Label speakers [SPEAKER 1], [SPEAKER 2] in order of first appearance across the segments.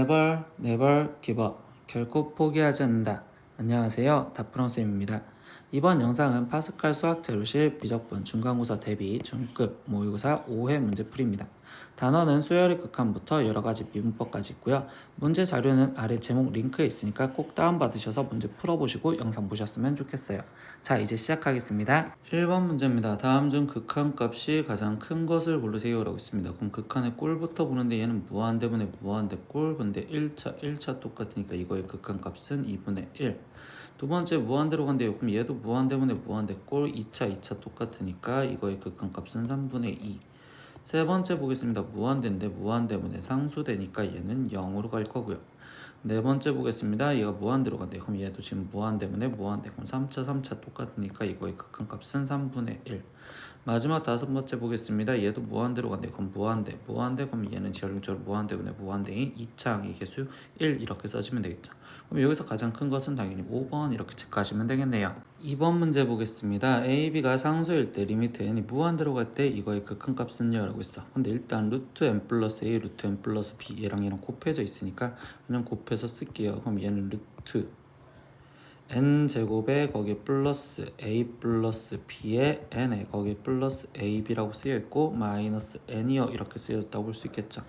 [SPEAKER 1] never give up. 결코 포기하지 않는다. 안녕하세요. 다프런쌤입니다. 이번 영상은 파스칼 수학재료실 비적분 중간고사 대비 중급 모의고사 5회 문제풀이입니다. 단어는 수열의 극한부터 여러가지 미분법까지 있고요. 문제 자료는 아래 제목 링크에 있으니까 꼭 다운받으셔서 문제 풀어보시고 영상 보셨으면 좋겠어요. 자, 이제 시작하겠습니다. 1번 문제입니다. 다음 중 극한값이 가장 큰 것을 고르세요 라고 있습니다. 그럼 극한의 꼴부터 보는데 얘는 무한대분의 무한대 꼴, 근데 1차 똑같으니까 이거의 극한값은 2분의 1. 두 번째 무한대로 간대요. 그럼 얘도 무한대분의 무한대 꼴 2차 똑같으니까 이거의 극한값은 3분의 2. 세 번째 보겠습니다. 무한대인데 무한대분의 상수되니까 얘는 0으로 갈 거고요. 네 번째 보겠습니다. 얘가 무한대로 간대요. 그럼 얘도 지금 무한대분의 무한대. 그럼 3차 똑같으니까 이거의 극한값은 3분의 1. 마지막 다섯 번째 보겠습니다. 얘도 무한대로 간대요. 그럼 무한대. 그럼 얘는 결국적으로 무한대분의 무한대인 2차항의 개수 1 이렇게 써주면 되겠죠. 그럼 여기서 가장 큰 것은 당연히 5번 이렇게 체크하시면 되겠네요. 2번 문제 보겠습니다. a, b가 상수일 때 리미트 n이 무한대로 갈 때 이거의 극한값은요 라고 있어. 근데 일단 루트 n 플러스 a, 루트 n 플러스 b 얘랑 곱해져 있으니까 그냥 곱해서 쓸게요. 그럼 얘는 루트 n제곱에 거기에 플러스 a 플러스 b에 n에 거기에 플러스 ab라고 쓰여있고 마이너스 n이요 이렇게 쓰여졌다고 볼 수 있겠죠.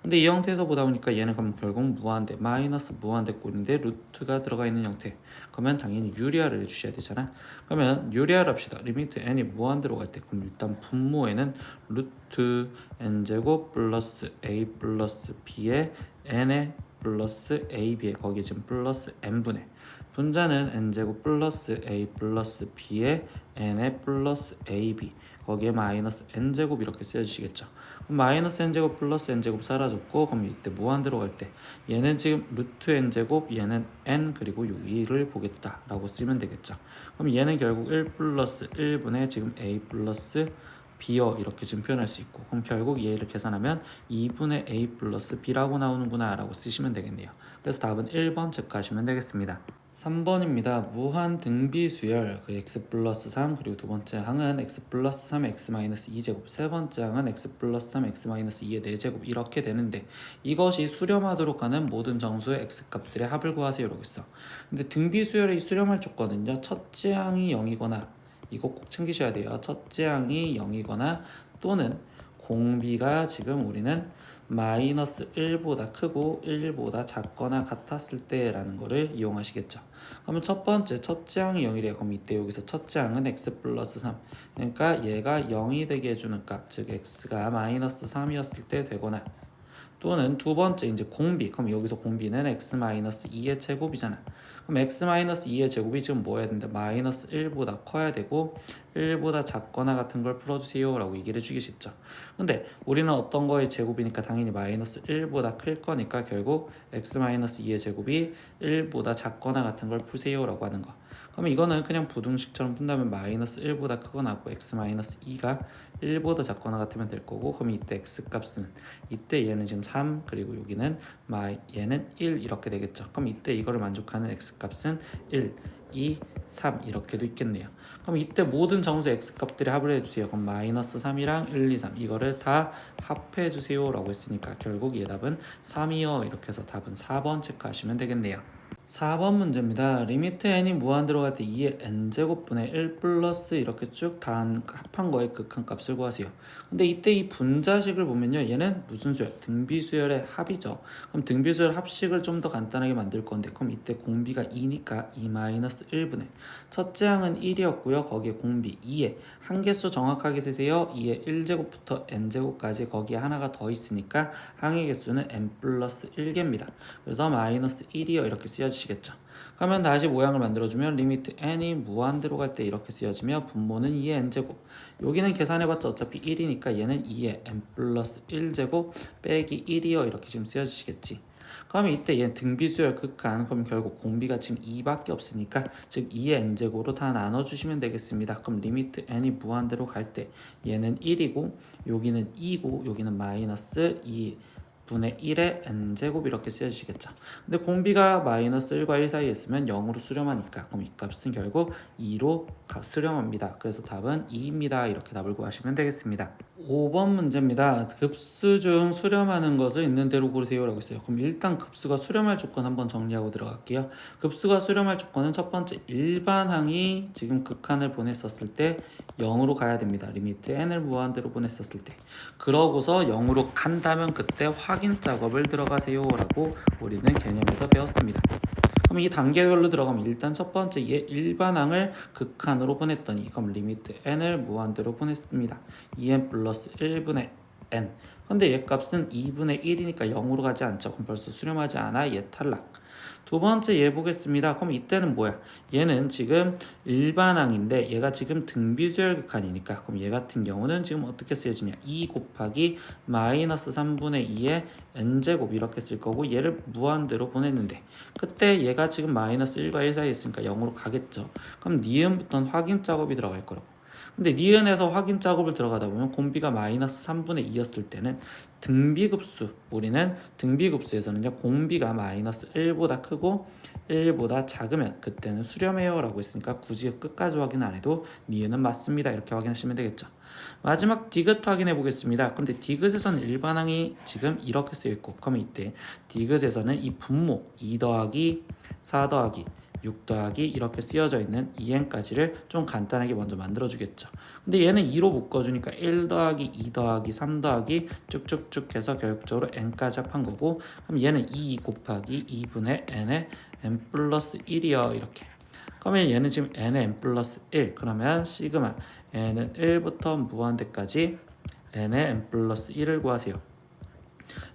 [SPEAKER 1] 근데 이 형태에서 보다 보니까 얘는 그럼 결국 무한대 마이너스 무한대 꼴인데 루트가 들어가 있는 형태. 그러면 당연히 유리화를 해주셔야 되잖아. 그러면 유리화를 합시다. 리미트 n이 무한대로 갈 때 그럼 일단 분모에는 루트 n제곱 플러스 a 플러스 b에 n에 플러스 ab에 거기에 지금 플러스 n분의 분자는 n제곱 플러스 a 플러스 b에 n에 플러스 ab 거기에 마이너스 n제곱 이렇게 쓰여주시겠죠. 그럼 마이너스 n제곱 플러스 n제곱 사라졌고 그럼 이때 무한대로 갈 때 얘는 지금 루트 n제곱 얘는 n 그리고 여기를 보겠다 라고 쓰면 되겠죠. 그럼 얘는 결국 1 플러스 1분의 지금 a 플러스 b요 이렇게 지금 표현할 수 있고 그럼 결국 얘를 계산하면 2분의 a 플러스 b라고 나오는구나 라고 쓰시면 되겠네요. 그래서 답은 1번 체크하시면 되겠습니다. 3번입니다. 무한 등비수열 그 x 플러스 3 그리고 두 번째 항은 x 플러스 3 x 마이너스 2제곱 세 번째 항은 x 플러스 3 x 마이너스 2의 4제곱 이렇게 되는데 이것이 수렴하도록 하는 모든 정수의 x 값들의 합을 구하세요 라고 있어. 근데 등비수열의 수렴할 조건은요 첫째 항이 0이거나 이거 꼭 챙기셔야 돼요. 첫째 항이 0이거나 또는 공비가 지금 우리는 마이너스 1보다 크고 1보다 작거나 같았을 때라는 거를 이용하시겠죠. 그러면 첫 번째 첫째 항이 0이래요. 그럼 이때 여기서 첫째 항은 x 플러스 3 그러니까 얘가 0이 되게 해주는 값, 즉 x가 마이너스 3이었을 때 되거나 또는 두 번째 이제 공비. 그럼 여기서 공비는 x-2의 제곱이잖아. 그럼 x-2의 제곱이 지금 뭐 해야 된다? 마이너스 1보다 커야 되고 1보다 작거나 같은 걸 풀어주세요 라고 얘기를 해주겠죠. 근데 우리는 어떤 거의 제곱이니까 당연히 마이너스 1보다 클 거니까 결국 x-2의 제곱이 1보다 작거나 같은 걸 푸세요 라고 하는 거. 그러면 이거는 그냥 부등식처럼 푼다면 마이너스 1보다 크거나 같고 x-2가 1보다 작거나 같으면 될 거고 그럼 이때 x값은 이때 얘는 지금 3 그리고 여기는 얘는 1 이렇게 되겠죠. 그럼 이때 이거를 만족하는 x값은 1, 2, 3 이렇게도 있겠네요. 그럼 이때 모든 정수 x값들이 합을 해주세요. 그럼 마이너스 3이랑 1, 2, 3 이거를 다 합해주세요 라고 했으니까 결국 얘 답은 3이요 이렇게 해서 답은 4번 체크하시면 되겠네요. 4번 문제입니다. 리미트 n이 무한대로 갈 때 2의 n제곱분의 1 플러스 이렇게 쭉 다 합한 거의 극한값을 구하세요. 근데 이때 이 분자식을 보면요. 얘는 무슨 수열? 등비수열의 합이죠. 그럼 등비수열 합식을 좀 더 간단하게 만들 건데 그럼 이때 공비가 2니까 2-1분의 첫째 항은 1이었고요. 거기에 공비 2에 한개수 정확하게 세세요. 2의 1제곱부터 n제곱까지 거기에 하나가 더 있으니까 항의 개수는 n 플러스 1개입니다. 그래서 마이너스 1이요 이렇게 쓰여주시겠죠. 그러면 다시 모양을 만들어주면 리미트 n이 무한대로 갈 때 이렇게 쓰여지며 분모는 2의 n제곱 여기는 계산해봤자 어차피 1이니까 얘는 2의 n 플러스 1제곱 빼기 1이요 이렇게 지금 쓰여주시겠지. 그러면 이때 얘 등비수열 극한 그럼 결국 공비가 지금 2밖에 없으니까 즉 2의 n제곱으로 다 나눠주시면 되겠습니다. 그럼 리미트 n이 무한대로 갈 때 얘는 1이고 여기는 2고 여기는 마이너스 2 분의 1의 n제곱 이렇게 쓰여주시겠죠. 근데 공비가 마이너스 1과 1 사이에 있으면 0으로 수렴하니까 그럼 이 값은 결국 2로 수렴합니다. 그래서 답은 2입니다. 이렇게 답을 구하시면 되겠습니다. 5번 문제입니다. 급수 중 수렴하는 것을 있는 대로 고르세요라고 있어요. 그럼 일단 급수가 수렴할 조건 한번 정리하고 들어갈게요. 급수가 수렴할 조건은 첫 번째 일반항이 지금 극한을 보냈었을 때 0으로 가야 됩니다. 리미트 n을 무한대로 보냈었을 때. 그러고서 0으로 간다면 그때 확인 작업을 들어가세요라고 우리는 개념에서 배웠습니다. 그럼 이 단계별로 들어가면 일단 첫 번째 일반항을 극한으로 보냈더니 그럼 리미트 n을 무한대로 보냈습니다. 2n 플러스 1분의 n. 근데 얘 값은 2분의 1이니까 0으로 가지 않죠. 그럼 벌써 수렴하지 않아. 얘 탈락. 두 번째 얘 보겠습니다. 그럼 이때는 뭐야? 얘는 지금 일반항인데 얘가 지금 등비수열 극한이니까 그럼 얘 같은 경우는 지금 어떻게 쓰여지냐? 2 곱하기 마이너스 3분의 2의 n제곱 이렇게 쓸 거고 얘를 무한대로 보냈는데 그때 얘가 지금 마이너스 1과 1 사이에 있으니까 0으로 가겠죠. 그럼 니은부터는 확인 작업이 들어갈 거라고. 근데 니은에서 확인 작업을 들어가다 보면 공비가 마이너스 3분의 2였을 때는 등비급수, 우리는 등비급수에서는요 공비가 마이너스 1보다 크고 1보다 작으면 그때는 수렴해요 라고 했으니까 굳이 끝까지 확인 안 해도 니은은 맞습니다 이렇게 확인하시면 되겠죠. 마지막 디귿 확인해 보겠습니다. 근데 디귿에서는 일반항이 지금 이렇게 쓰여 있고 그러면 이때 디귿에서는 이 분모 2 더하기 4 더하기 6 더하기 이렇게 쓰여져 있는 2n까지를 좀 간단하게 먼저 만들어 주겠죠. 근데 얘는 2로 묶어주니까 1 더하기 2 더하기 3 더하기 쭉쭉쭉 해서 결국적으로 n까지 합한 거고 그럼 얘는 2 곱하기 2분의 n의 n 플러스 1이요 이렇게. 그러면 얘는 지금 n의 n 플러스 1 그러면 시그마 n은 1부터 무한대까지 n의 n 플러스 1을 구하세요.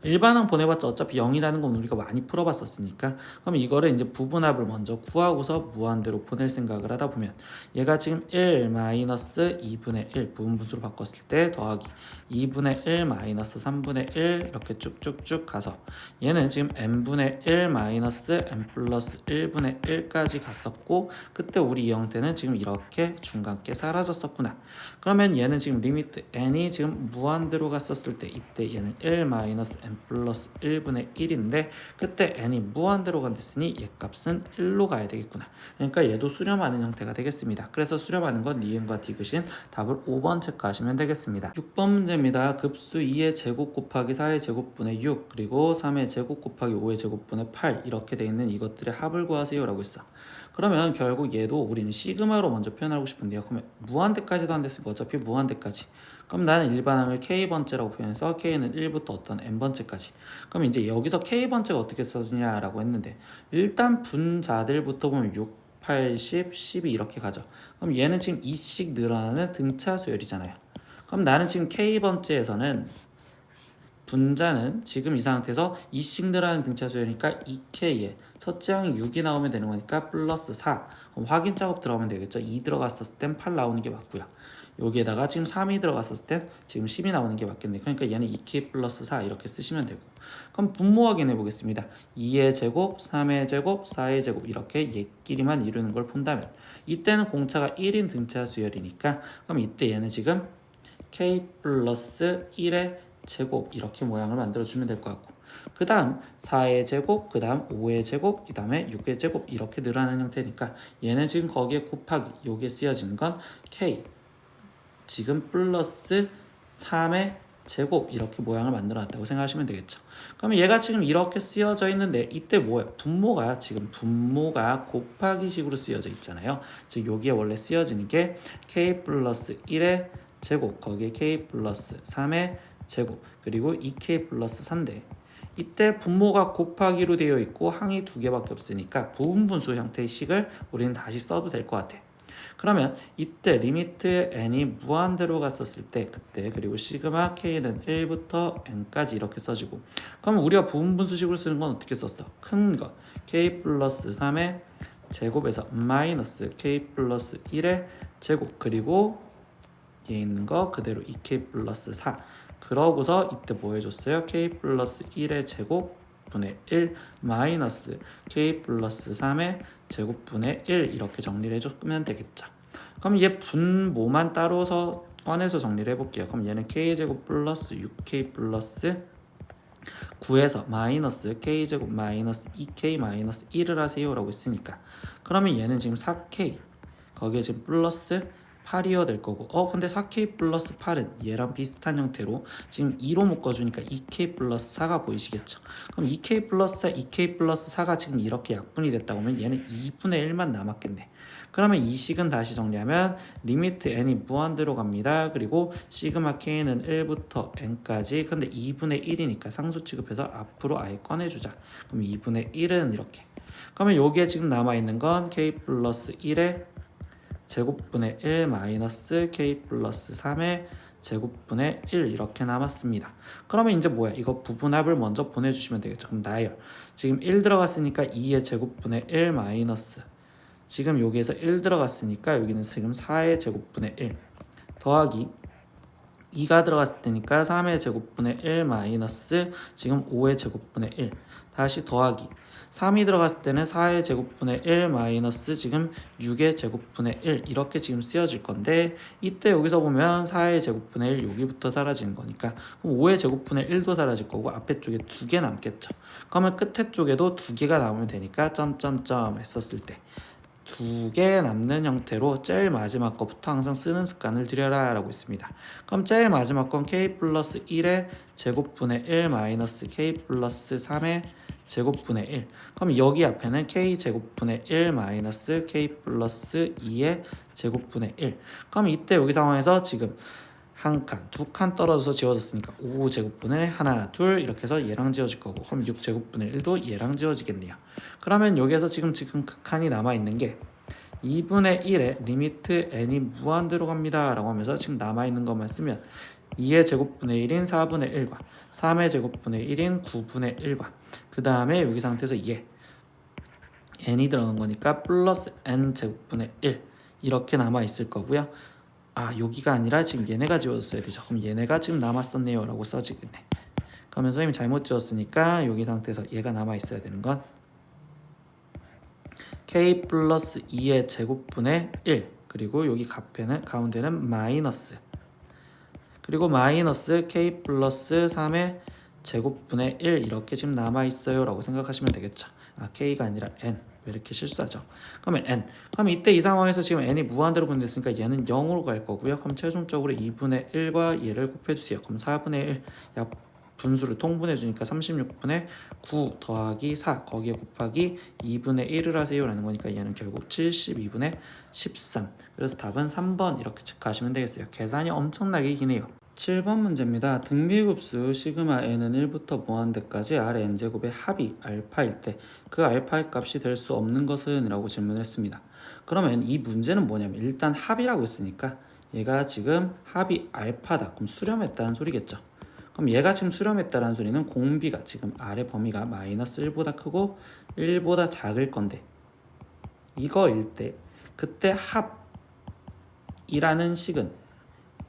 [SPEAKER 1] 일반항 보내봤자 어차피 0이라는 건 우리가 많이 풀어봤었으니까 그럼 이거를 이제 부분합을 먼저 구하고서 무한대로 보낼 생각을 하다 보면 얘가 지금 1 마이너스 2분의 1 부분분수로 바꿨을 때 더하기 2분의 1 마이너스 3분의 1 이렇게 쭉쭉쭉 가서 얘는 지금 n분의 1 마이너스 n 플러스 1분의 1까지 갔었고 그때 우리 이 형태는 지금 이렇게 중간께 사라졌었구나. 그러면 얘는 지금 리미트 n이 지금 무한대로 갔었을 때 이때 얘는 1 마이너스 n 플러스 1분의 1인데 그때 n이 무한대로 간댔으니 얘 값은 1로 가야 되겠구나. 그러니까 얘도 수렴하는 형태가 되겠습니다. 그래서 수렴하는 건 니은과 디귿인 답을 5번 체크하시면 되겠습니다. 6번 문제입니다. 급수 2의 제곱 곱하기 4의 제곱분의 6 그리고 3의 제곱 곱하기 5의 제곱분의 8 이렇게 돼 있는 이것들의 합을 구하세요 라고 했어. 그러면 결국 얘도 우리는 시그마로 먼저 표현하고 싶은데요. 그러면 무한대까지도 안 됐으니까 어차피 무한대까지. 그럼 나는 일반항을 k번째라고 표현해서 k는 1부터 어떤 n번째까지. 그럼 이제 여기서 k번째가 어떻게 써지냐라고 했는데 일단 분자들부터 보면 6, 8, 10, 12 이렇게 가죠. 그럼 얘는 지금 2씩 늘어나는 등차 수열이잖아요. 그럼 나는 지금 k번째에서는 분자는 지금 이 상태에서 2씩 늘어나는 등차 수열이니까 2k에 첫째 항이 6이 나오면 되는 거니까 플러스 4. 그럼 확인 작업 들어가면 되겠죠. 2 들어갔었을 땐 8 나오는 게 맞고요. 여기에다가 지금 3이 들어갔었을 땐 지금 10이 나오는 게 맞겠네. 그러니까 얘는 2k 플러스 4 이렇게 쓰시면 되고. 그럼 분모 확인해 보겠습니다. 2의 제곱, 3의 제곱, 4의 제곱 이렇게 얘끼리만 이루는 걸 본다면 이때는 공차가 1인 등차 수열이니까 그럼 이때 얘는 지금 k 플러스 1의 제곱 이렇게 모양을 만들어주면 될 것 같고 그 다음 4의 제곱, 그 다음 5의 제곱, 그 다음에 6의 제곱 이렇게 늘어나는 형태니까 얘는 지금 거기에 곱하기 요게 쓰여지는 건 k 지금 플러스 3의 제곱 이렇게 모양을 만들어놨다고 생각하시면 되겠죠. 그러면 얘가 지금 이렇게 쓰여져 있는데 이때 뭐예요? 분모가 지금 분모가 곱하기 식으로 쓰여져 있잖아요. 즉 여기에 원래 쓰여지는 게 k 플러스 1의 제곱 거기에 k 플러스 3의 제곱 그리고 2k 플러스 3인데 이때 분모가 곱하기로 되어 있고 항이 두 개밖에 없으니까 부분분수 형태의 식을 우리는 다시 써도 될 것 같아. 그러면 이때 리미트 n이 무한대로 갔었을 때 그때 그리고 시그마 k는 1부터 n까지 이렇게 써지고 그러면 우리가 부분분수식으로 쓰는 건 어떻게 썼어? 큰 거 k 플러스 3의 제곱에서 마이너스 k 플러스 1의 제곱 그리고 뒤에 있는 거 그대로 2k 플러스 4 그러고서 이때 뭐 해줬어요? k 플러스 1의 제곱 분의 1 마이너스 k 플러스 3의 제곱분의 1 이렇게 정리를 해주면 되겠죠. 그럼 얘 분모만 따로서 꺼내서 정리를 해볼게요. 그럼 얘는 k제곱 플러스 6k 플러스 9에서 마이너스 k제곱 마이너스 2k 마이너스 1을 하세요 라고 했으니까 그러면 얘는 지금 4k 거기에 지금 플러스 8이어 될 거고 근데 4k 플러스 8은 얘랑 비슷한 형태로 지금 2로 묶어주니까 2k 플러스 4가 보이시겠죠. 그럼 2k 플러스 4, 2k 플러스 4가 지금 이렇게 약분이 됐다 보면 얘는 2분의 1만 남았겠네. 그러면 이 식은 다시 정리하면 리미트 n이 무한대로 갑니다. 그리고 시그마 k는 1부터 n까지. 근데 2분의 1이니까 상수 취급해서 앞으로 아예 꺼내주자. 그럼 2분의 1은 이렇게. 그러면 여기에 지금 남아있는 건 k 플러스 1의 제곱분의 1 마이너스 k 플러스 3의 제곱분의 1 이렇게 남았습니다. 그러면 이제 뭐야? 이거 부분합을 먼저 보내주시면 되겠죠. 그럼 나열. 지금 1 들어갔으니까 2의 제곱분의 1 마이너스 지금 여기에서 1 들어갔으니까 여기는 지금 4의 제곱분의 1 더하기 2가 들어갔을 때니까 3의 제곱분의 1 마이너스 지금 5의 제곱분의 1 다시 더하기 3이 들어갔을 때는 4의 제곱분의 1 마이너스 지금 6의 제곱분의 1 이렇게 지금 쓰여질 건데 이때 여기서 보면 4의 제곱분의 1 여기부터 사라지는 거니까 그럼 5의 제곱분의 1도 사라질 거고 앞에 쪽에 2개 남겠죠. 그러면 끝에 쪽에도 2개가 남으면 되니까 점점점 했었을 때 2개 남는 형태로 제일 마지막 거부터 항상 쓰는 습관을 들여라 라고 있습니다. 그럼 제일 마지막 건 k 플러스 1의 제곱분의 1 마이너스 k 플러스 3의 제곱분의 1 그럼 여기 앞에는 k 제곱분의 1 마이너스 k 플러스 2의 제곱분의 1 그럼 이때 여기 상황에서 지금 한 칸, 두 칸 떨어져서 지워졌으니까 5제곱분의 하나, 둘 이렇게 해서 얘랑 지워질 거고 그럼 6제곱분의 1도 얘랑 지워지겠네요. 그러면 여기에서 지금 극한이 남아있는 게 2분의 1에 리미트 n이 무한대로 갑니다 라고 하면서 지금 남아있는 것만 쓰면 2의 제곱분의 1인 4분의 1과 3의 제곱분의 1인 9분의 1과 그 다음에 여기 상태에서 얘 n이 들어간 거니까 플러스 n 제곱분의 1 이렇게 남아있을 거고요. 여기가 아니라 지금 얘네가 지워졌어야 되죠. 그럼 얘네가 지금 남았었네요 라고 써지겠네. 그러면 선생님이 잘못 지웠으니까 여기 상태에서 얘가 남아있어야 되는 건 k 플러스 2의 제곱분의 1 그리고 여기 가운데는 마이너스 그리고 마이너스 k 플러스 3의 제곱분의 1 이렇게 지금 남아있어요 라고 생각하시면 되겠죠. k가 아니라 n 왜 이렇게 실수하죠? 그러면 n 그러면 이때 이 상황에서 지금 n이 무한대로 분됐으니까 얘는 0으로 갈 거고요. 그럼 최종적으로 2분의 1과 얘를 곱해주세요. 그럼 4분의 1 분수를 통분해주니까 36분의 9 더하기 4 거기에 곱하기 2분의 1을 하세요 라는 거니까 얘는 결국 72분의 13 그래서 답은 3번 이렇게 체크하시면 되겠어요. 계산이 엄청나게 기네요. 7번 문제입니다. 등비급수 시그마 n은 1부터 무한대까지 R의 n제곱의 합이 알파일 때 그 알파의 값이 될 수 없는 것은? 이라고 질문을 했습니다. 그러면 이 문제는 뭐냐면 일단 합이라고 했으니까 얘가 지금 합이 알파다. 그럼 수렴했다는 소리겠죠. 그럼 얘가 지금 수렴했다는 소리는 공비가 지금 R의 범위가 마이너스 1보다 크고 1보다 작을 건데 이거일 때 그때 합이라는 식은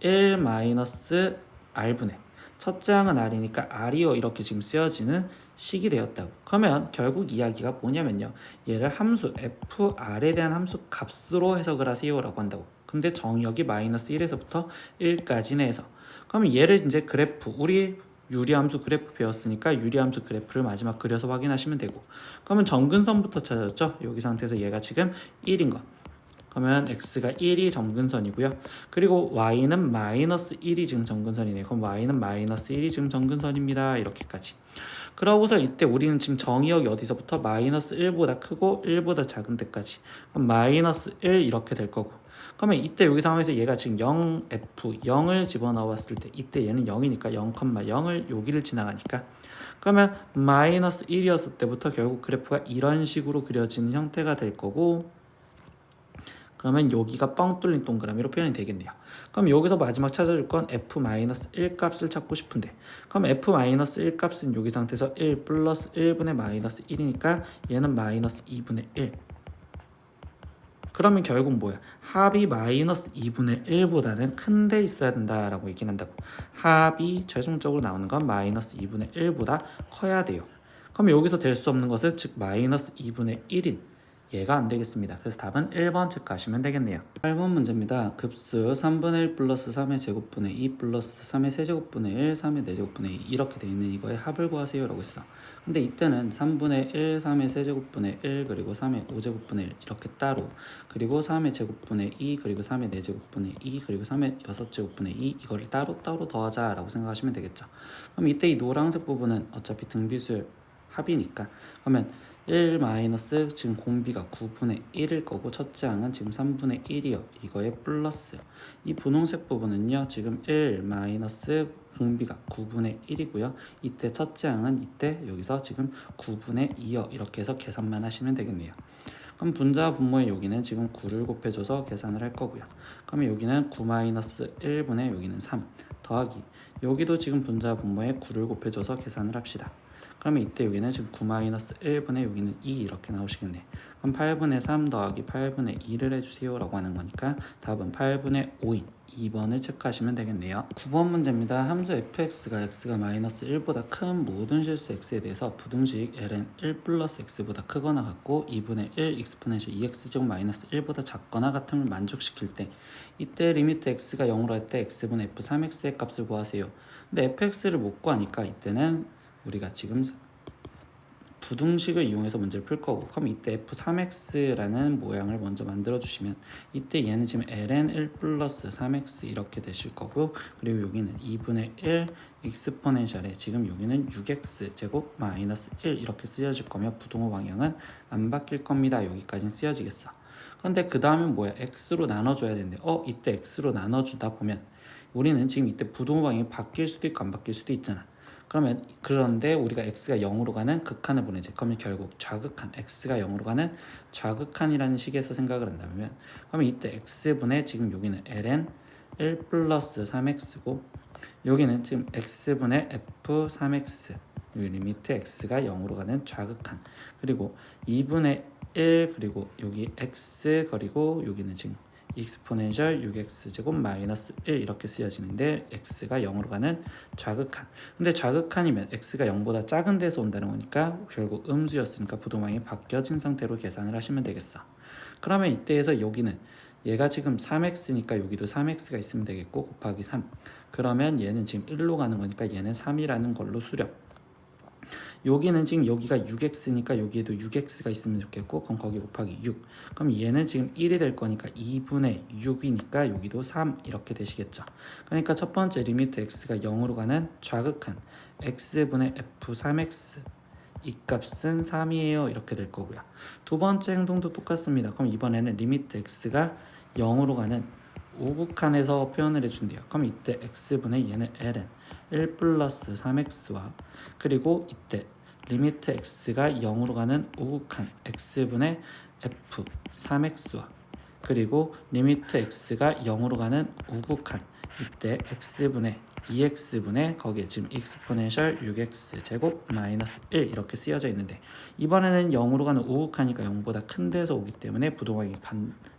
[SPEAKER 1] 1 마이너스 R분의 첫째 항은 R이니까 R이요 이렇게 지금 쓰여지는 식이 되었다고. 그러면 결국 이야기가 뭐냐면요. 얘를 함수 FR에 대한 함수 값으로 해석을 하세요 라고 한다고. 근데 정의역이 마이너스 1에서부터 1까지네 해서 그러면 얘를 이제 그래프 우리 유리함수 그래프 배웠으니까 유리함수 그래프를 마지막 그려서 확인하시면 되고 그러면 점근선부터 찾았죠. 여기 상태에서 얘가 지금 1인 거 그러면 x가 1이 점근선이고요. 그리고 y는 마이너스 1이 지금 점근선이네. 그럼 y는 마이너스 1이 지금 점근선입니다. 이렇게까지. 그러고서 이때 우리는 지금 정의역이 어디서부터 마이너스 1보다 크고 1보다 작은 데까지. 그럼 마이너스 1 이렇게 될 거고. 그러면 이때 여기 상황에서 얘가 지금 0f 0을 집어넣어 봤을 때 이때 얘는 0이니까 0,0을 여기를 지나가니까 그러면 마이너스 1이었을 때부터 결국 그래프가 이런 식으로 그려지는 형태가 될 거고 그러면 여기가 뻥 뚫린 동그라미로 표현이 되겠네요. 그럼 여기서 마지막 찾아줄 건 f-1 값을 찾고 싶은데 그럼 f-1 값은 여기 상태에서 1 플러스 1분의 마이너스 1이니까 얘는 마이너스 2분의 1 그러면 결국 뭐야? 합이 마이너스 2분의 1보다는 큰 데 있어야 된다라고 얘기는 한다고. 합이 최종적으로 나오는 건 마이너스 2분의 1보다 커야 돼요. 그럼 여기서 될 수 없는 것은 즉 마이너스 2분의 1인 얘가 안 되겠습니다. 그래서 답은 1번 체크하시면 되겠네요. 8번 문제입니다. 급수 3분의 1 플러스 3의 제곱분의 2 플러스 3의 세제곱분의 1, 3의 4제곱분의 2 이렇게 되어 있는 이거의 합을 구하세요 라고 했어. 근데 이때는 3분의 1, 3의 세제곱분의 1 그리고 3의 5제곱분의 1 이렇게 따로, 그리고 3의 제곱분의 2 그리고 3의 4제곱분의 2 그리고 3의 6제곱분의 2 이거를 따로 더하자 라고 생각하시면 되겠죠. 그럼 이때 이 노란색 부분은 어차피 등비수열 합이니까, 그러면 1 마이너스 지금 공비가 9분의 1일 거고 첫째 항은 지금 3분의 1이요. 이거에 플러스 이 분홍색 부분은요 지금 1 마이너스 공비가 9분의 1이고요. 이때 첫째 항은 이때 여기서 지금 9분의 2요. 이렇게 해서 계산만 하시면 되겠네요. 그럼 분자와 분모의 여기는 지금 9를 곱해줘서 계산을 할 거고요. 그러면 여기는 9 마이너스 1분의 여기는 3 더하기 여기도 지금 분자와 분모의 9를 곱해줘서 계산을 합시다. 그러면 이때 여기는 지금 9 마이너스 1분의 여기는 2 이렇게 나오시겠네. 그럼 8분의 3 더하기 8분의 2를 해주세요 라고 하는 거니까 답은 8분의 5인 2번을 체크하시면 되겠네요. 9번 문제입니다. 함수 fx가 x가 마이너스 1보다 큰 모든 실수 x에 대해서 부등식 ln 1 플러스 x보다 크거나 같고 2분의 1 익스포넨셜 2x제곱 마이너스 1보다 작거나 같음을 만족시킬 때 이때 리미트 x가 0으로 할 때 x분의 f 3x의 값을 구하세요. 근데 fx를 못 구하니까 이때는 우리가 지금 부등식을 이용해서 문제를 풀 거고, 그럼 이때 f3x라는 모양을 먼저 만들어 주시면 이때 얘는 지금 ln 1 플러스 3x 이렇게 되실 거고, 그리고 여기는 2분의 1 익스포넨셜에 지금 여기는 6x 제곱 마이너스 1 이렇게 쓰여질 거며 부동호 방향은 안 바뀔 겁니다. 여기까지는 쓰여지겠어. 그런데 그 다음에 뭐야? x로 나눠줘야 되는데 이때 x로 나눠주다 보면 우리는 지금 이때 부동호 방향이 바뀔 수도 있고 안 바뀔 수도 있잖아. 그런데 우리가 x가 0으로 가는 극한을 보내지. 그러면 결국 좌극한, x가 0으로 가는 좌극한이라는 식에서 생각을 한다면, 그러면 이때 x분의 지금 여기는 ln 1 플러스 3x고 여기는 지금 x분의 f3x, 여기 리미트 x가 0으로 가는 좌극한, 그리고 2분의 1 그리고 여기 x 그리고 여기는 지금 익스포넨셜 6x제곱 마이너스 1 이렇게 쓰여지는데 x가 0으로 가는 좌극한. 근데 좌극한이면 x가 0보다 작은 데서 온다는 거니까 결국 음수였으니까 부동항이 바뀌어진 상태로 계산을 하시면 되겠어. 그러면 이때에서 여기는 얘가 지금 3x니까 여기도 3x가 있으면 되겠고 곱하기 3. 그러면 얘는 지금 1로 가는 거니까 얘는 3이라는 걸로 수렴. 여기는 지금 여기가 6x니까 여기에도 6x가 있으면 좋겠고, 그럼 거기 곱하기 6. 그럼 얘는 지금 1이 될 거니까 2분의 6이니까 여기도 3 이렇게 되시겠죠. 그러니까 첫 번째 리미트 x가 0으로 가는 좌극한 x분의 f3x 이 값은 3이에요 이렇게 될 거고요. 두 번째 행동도 똑같습니다. 그럼 이번에는 리미트 x가 0으로 가는 우극한에서 표현을 해준대요. 그럼 이때 x분의 얘는 ln 1 플러스 3x와 그리고 이때 리미트 x가 0으로 가는 우극한 x분의 f 3x와 그리고 리미트 x가 0으로 가는 우극한 이때 x분의 2x분의 거기에 지금 익스포넨셜 6x 제곱 마이너스 1 이렇게 쓰여져 있는데, 이번에는 0으로 가는 우극하니까 0보다 큰 데서 오기 때문에 부동항이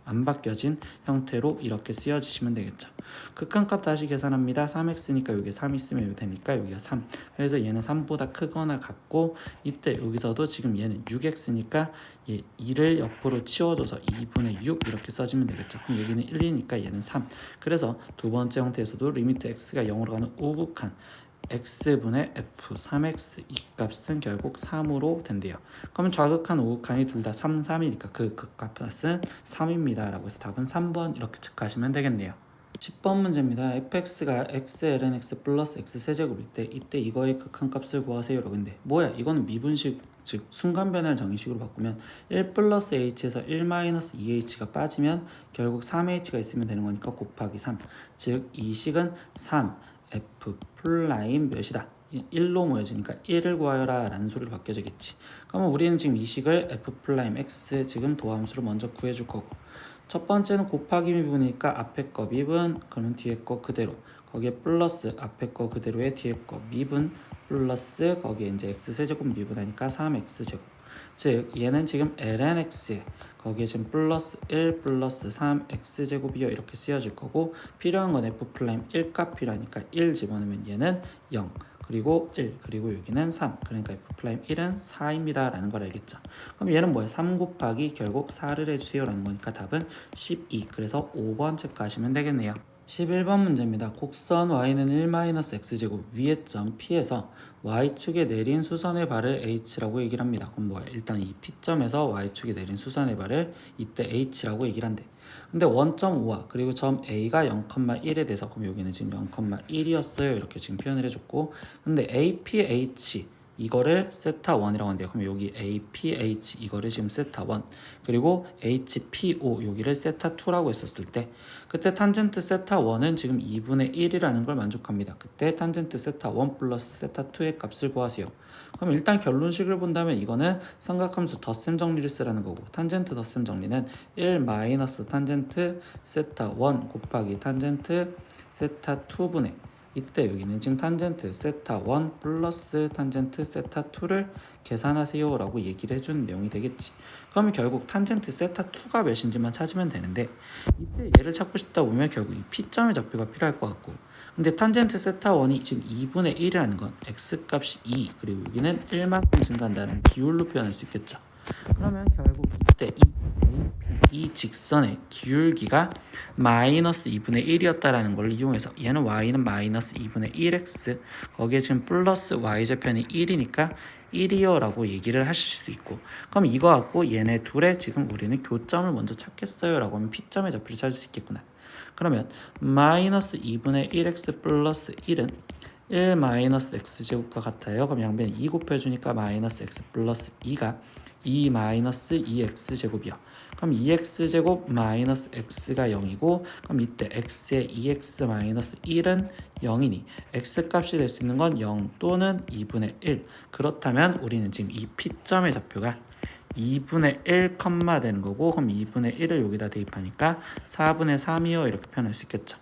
[SPEAKER 1] 안 바뀌어진 형태로 이렇게 쓰여지시면 되겠죠. 극한값 다시 계산합니다. 3x니까 여기 3 있으면 여기 되니까 여기가 3. 그래서 얘는 3보다 크거나 같고, 이때 여기서도 지금 얘는 6x니까 얘 2를 옆으로 치워줘서 2분의 6 이렇게 써지면 되겠죠. 그럼 여기는 1이니까 얘는 3. 그래서 두 번째 형태에서도 리미트 x가 0으로 가는 우극한 x분의 f3x 이 값은 결국 3으로 된대요. 그러면 좌극한 우극한이 둘 다 3, 3이니까 그 극값은 3입니다 라고 해서 답은 3번 이렇게 체크하시면 되겠네요. 10번 문제입니다. fx가 x ln x 플러스 x 세제곱일 때 이때 이거의 극한값을 구하세요 라고 했는데, 뭐야 이거는 미분식, 즉 순간변화를 정의식으로 바꾸면 1 플러스 h에서 1 마이너스 2h가 빠지면 결국 3h가 있으면 되는 거니까 곱하기 3, 즉 이 식은 3 f 플라임 몇이다 1로 모여지니까 1을 구하여라 라는 소리로 바뀌어지겠지. 그러면 우리는 지금 이 식을 f 플라임 x 지금 도함수로 먼저 구해줄 거고, 첫 번째는 곱하기 미분이니까 앞에 거 미분, 그러면 뒤에 거 그대로, 거기에 플러스 앞에 거 그대로에 뒤에 거 미분 플러스 거기에 이제 x세제곱 미분하니까 3x제곱, 즉 얘는 지금 ln x에 거기에 지금 플러스 1 플러스 3x제곱이요 이렇게 쓰여질 거고, 필요한 건 f 플라임 1 값이라니까 1 집어넣으면 얘는 0, 그리고 1 그리고 여기는 3 그러니까 F'1은 4입니다 라는 걸 알겠죠. 그럼 얘는 뭐야? 3 곱하기 결국 4를 해주세요 라는 거니까 답은 12 그래서 5번 체크하시면 되겠네요. 11번 문제입니다. 곡선 y는 1-x제곱 위의 점 P에서 y축에 내린 수선의 발을 h라고 얘기를 합니다. 그럼 뭐야? 일단 이 P점에서 y축에 내린 수선의 발을 이때 h라고 얘기를 한대. 근데 원점 O와 그리고 점 A가 0,1에 대해서 그럼 여기는 지금 0,1이었어요. 이렇게 지금 표현을 해줬고 근데 APH 이거를 세타1이라고 한대요. 그럼 여기 APH 이거를 지금 세타1 그리고 HPO 여기를 세타2라고 했었을 때 그때 탄젠트 세타1은 지금 2분의 1이라는 걸 만족합니다. 그때 탄젠트 세타1 플러스 세타2의 값을 구하세요. 그럼 일단 결론식을 본다면 이거는 삼각함수 덧셈 정리를 쓰라는 거고 탄젠트 덧셈 정리는 1 마이너스 탄젠트 세타1 곱하기 탄젠트 세타2분의 이때 여기는 지금 탄젠트 세타1 플러스 탄젠트 세타2를 계산하세요 라고 얘기를 해주는 내용이 되겠지. 그러면 결국 탄젠트 세타2가 몇인지만 찾으면 되는데 이때 얘를 찾고 싶다 보면 결국 이 P점의 좌표가 필요할 것 같고 근데 탄젠트 세타1이 지금 2분의 1이라는 건 x값이 2 그리고 여기는 1만큼 증가한다는 비율로 표현할 수 있겠죠. 그러면 결국 이때 이 직선의 기울기가 마이너스 2분의 1이었다라는 걸 이용해서 얘는 y는 마이너스 2분의 1x 거기에 지금 플러스 y좌편이 1이니까 1이요 라고 얘기를 하실 수 있고 그럼 이거 갖고 얘네 둘의 지금 우리는 교점을 먼저 찾겠어요 라고 하면 P점의 좌표를 찾을 수 있겠구나. 그러면 마이너스 2분의 1x 플러스 1은 1 마이너스 x제곱과 같아요. 그럼 양변 2 곱해주니까 마이너스 x 플러스 2가 2 마이너스 2x제곱이요. 그럼 2x제곱 마이너스 x가 0이고 그럼 이때 x의 2x 마이너스 1은 0이니 x값이 될 수 있는 건 0 또는 2분의 1 그렇다면 우리는 지금 이 P점의 좌표가 2분의 1, 되는 거고 그럼 2분의 1을 여기다 대입하니까 4분의 3이요 이렇게 표현할 수 있겠죠.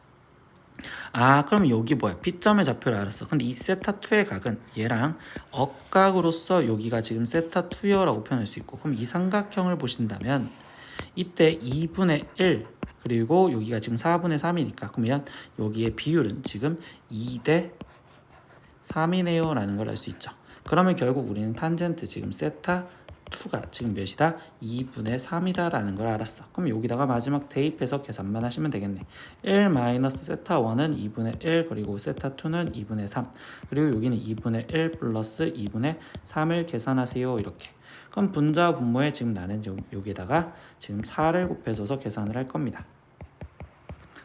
[SPEAKER 1] 아 그럼 여기 뭐야? P점의 좌표를 알았어. 근데 이 세타2의 각은 얘랑 억각으로서 여기가 지금 세타2요 라고 표현할 수 있고 그럼 이 삼각형을 보신다면 이때 2분의 1 그리고 여기가 지금 4분의 3이니까 그러면 여기의 비율은 지금 2대 3이네요 라는 걸 알 수 있죠. 그러면 결국 우리는 탄젠트 지금 세타2가 지금 몇이다? 2분의 3이다 라는 걸 알았어. 그럼 여기다가 마지막 대입해서 계산만 하시면 되겠네. 1 마이너스 세타1은 2분의 1 그리고 세타2는 2분의 3 그리고 여기는 2분의 1 플러스 2분의 3을 계산하세요 이렇게. 그럼 분자와 분모에 지금 나는 여기에다가 지금 4를 곱해줘서 계산을 할 겁니다.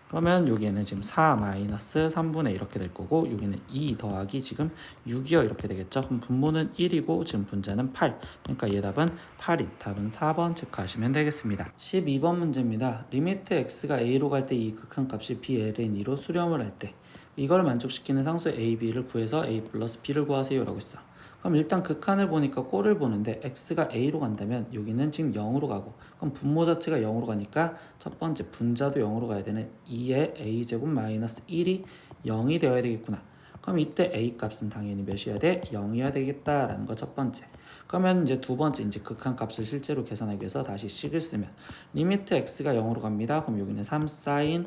[SPEAKER 1] 그러면 여기에는 지금 4 마이너스 3분의 이렇게 될 거고 여기는 2 더하기 지금 6이요 이렇게 되겠죠. 그럼 분모는 1이고 지금 분자는 8 그러니까 얘 답은 8이 답은 4번 체크하시면 되겠습니다. 12번 문제입니다. 리미트 x가 a로 갈 때 이 극한값이 b(ln)2로 수렴을 할 때 이걸 만족시키는 상수 a, b를 구해서 a 플러스 b를 구하세요 라고 했어. 그럼 일단 극한을 보니까 꼴을 보는데 x가 a로 간다면 여기는 지금 0으로 가고 그럼 분모 자체가 0으로 가니까 첫 번째 분자도 0으로 가야 되는 2의 a제곱 마이너스 1이 0이 되어야 되겠구나. 그럼 이때 a 값은 당연히 몇이어야 돼? 0이어야 되겠다라는 거 첫 번째. 그러면 이제 두 번째 이제 극한 값을 실제로 계산하기 위해서 다시 식을 쓰면 리미트 x가 0으로 갑니다. 그럼 여기는 3 sin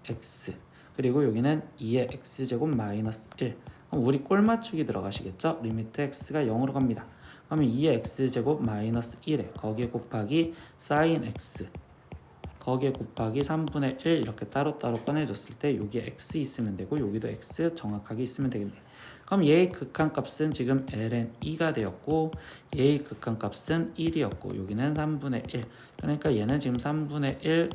[SPEAKER 1] x 그리고 여기는 2의 x제곱 마이너스 1 그럼 우리 꼴 맞추기 들어가시겠죠? 리미트 x가 0으로 갑니다. 그러면 2의 x제곱 마이너스 1에 거기에 곱하기 sin x 거기에 곱하기 3분의 1 이렇게 따로따로 꺼내줬을 때 여기에 x 있으면 되고 여기도 x 정확하게 있으면 되겠네요. 그럼 얘의 극한값은 지금 ln2가 되었고 얘의 극한값은 1이었고 여기는 3분의 1 그러니까 얘는 지금 3분의 1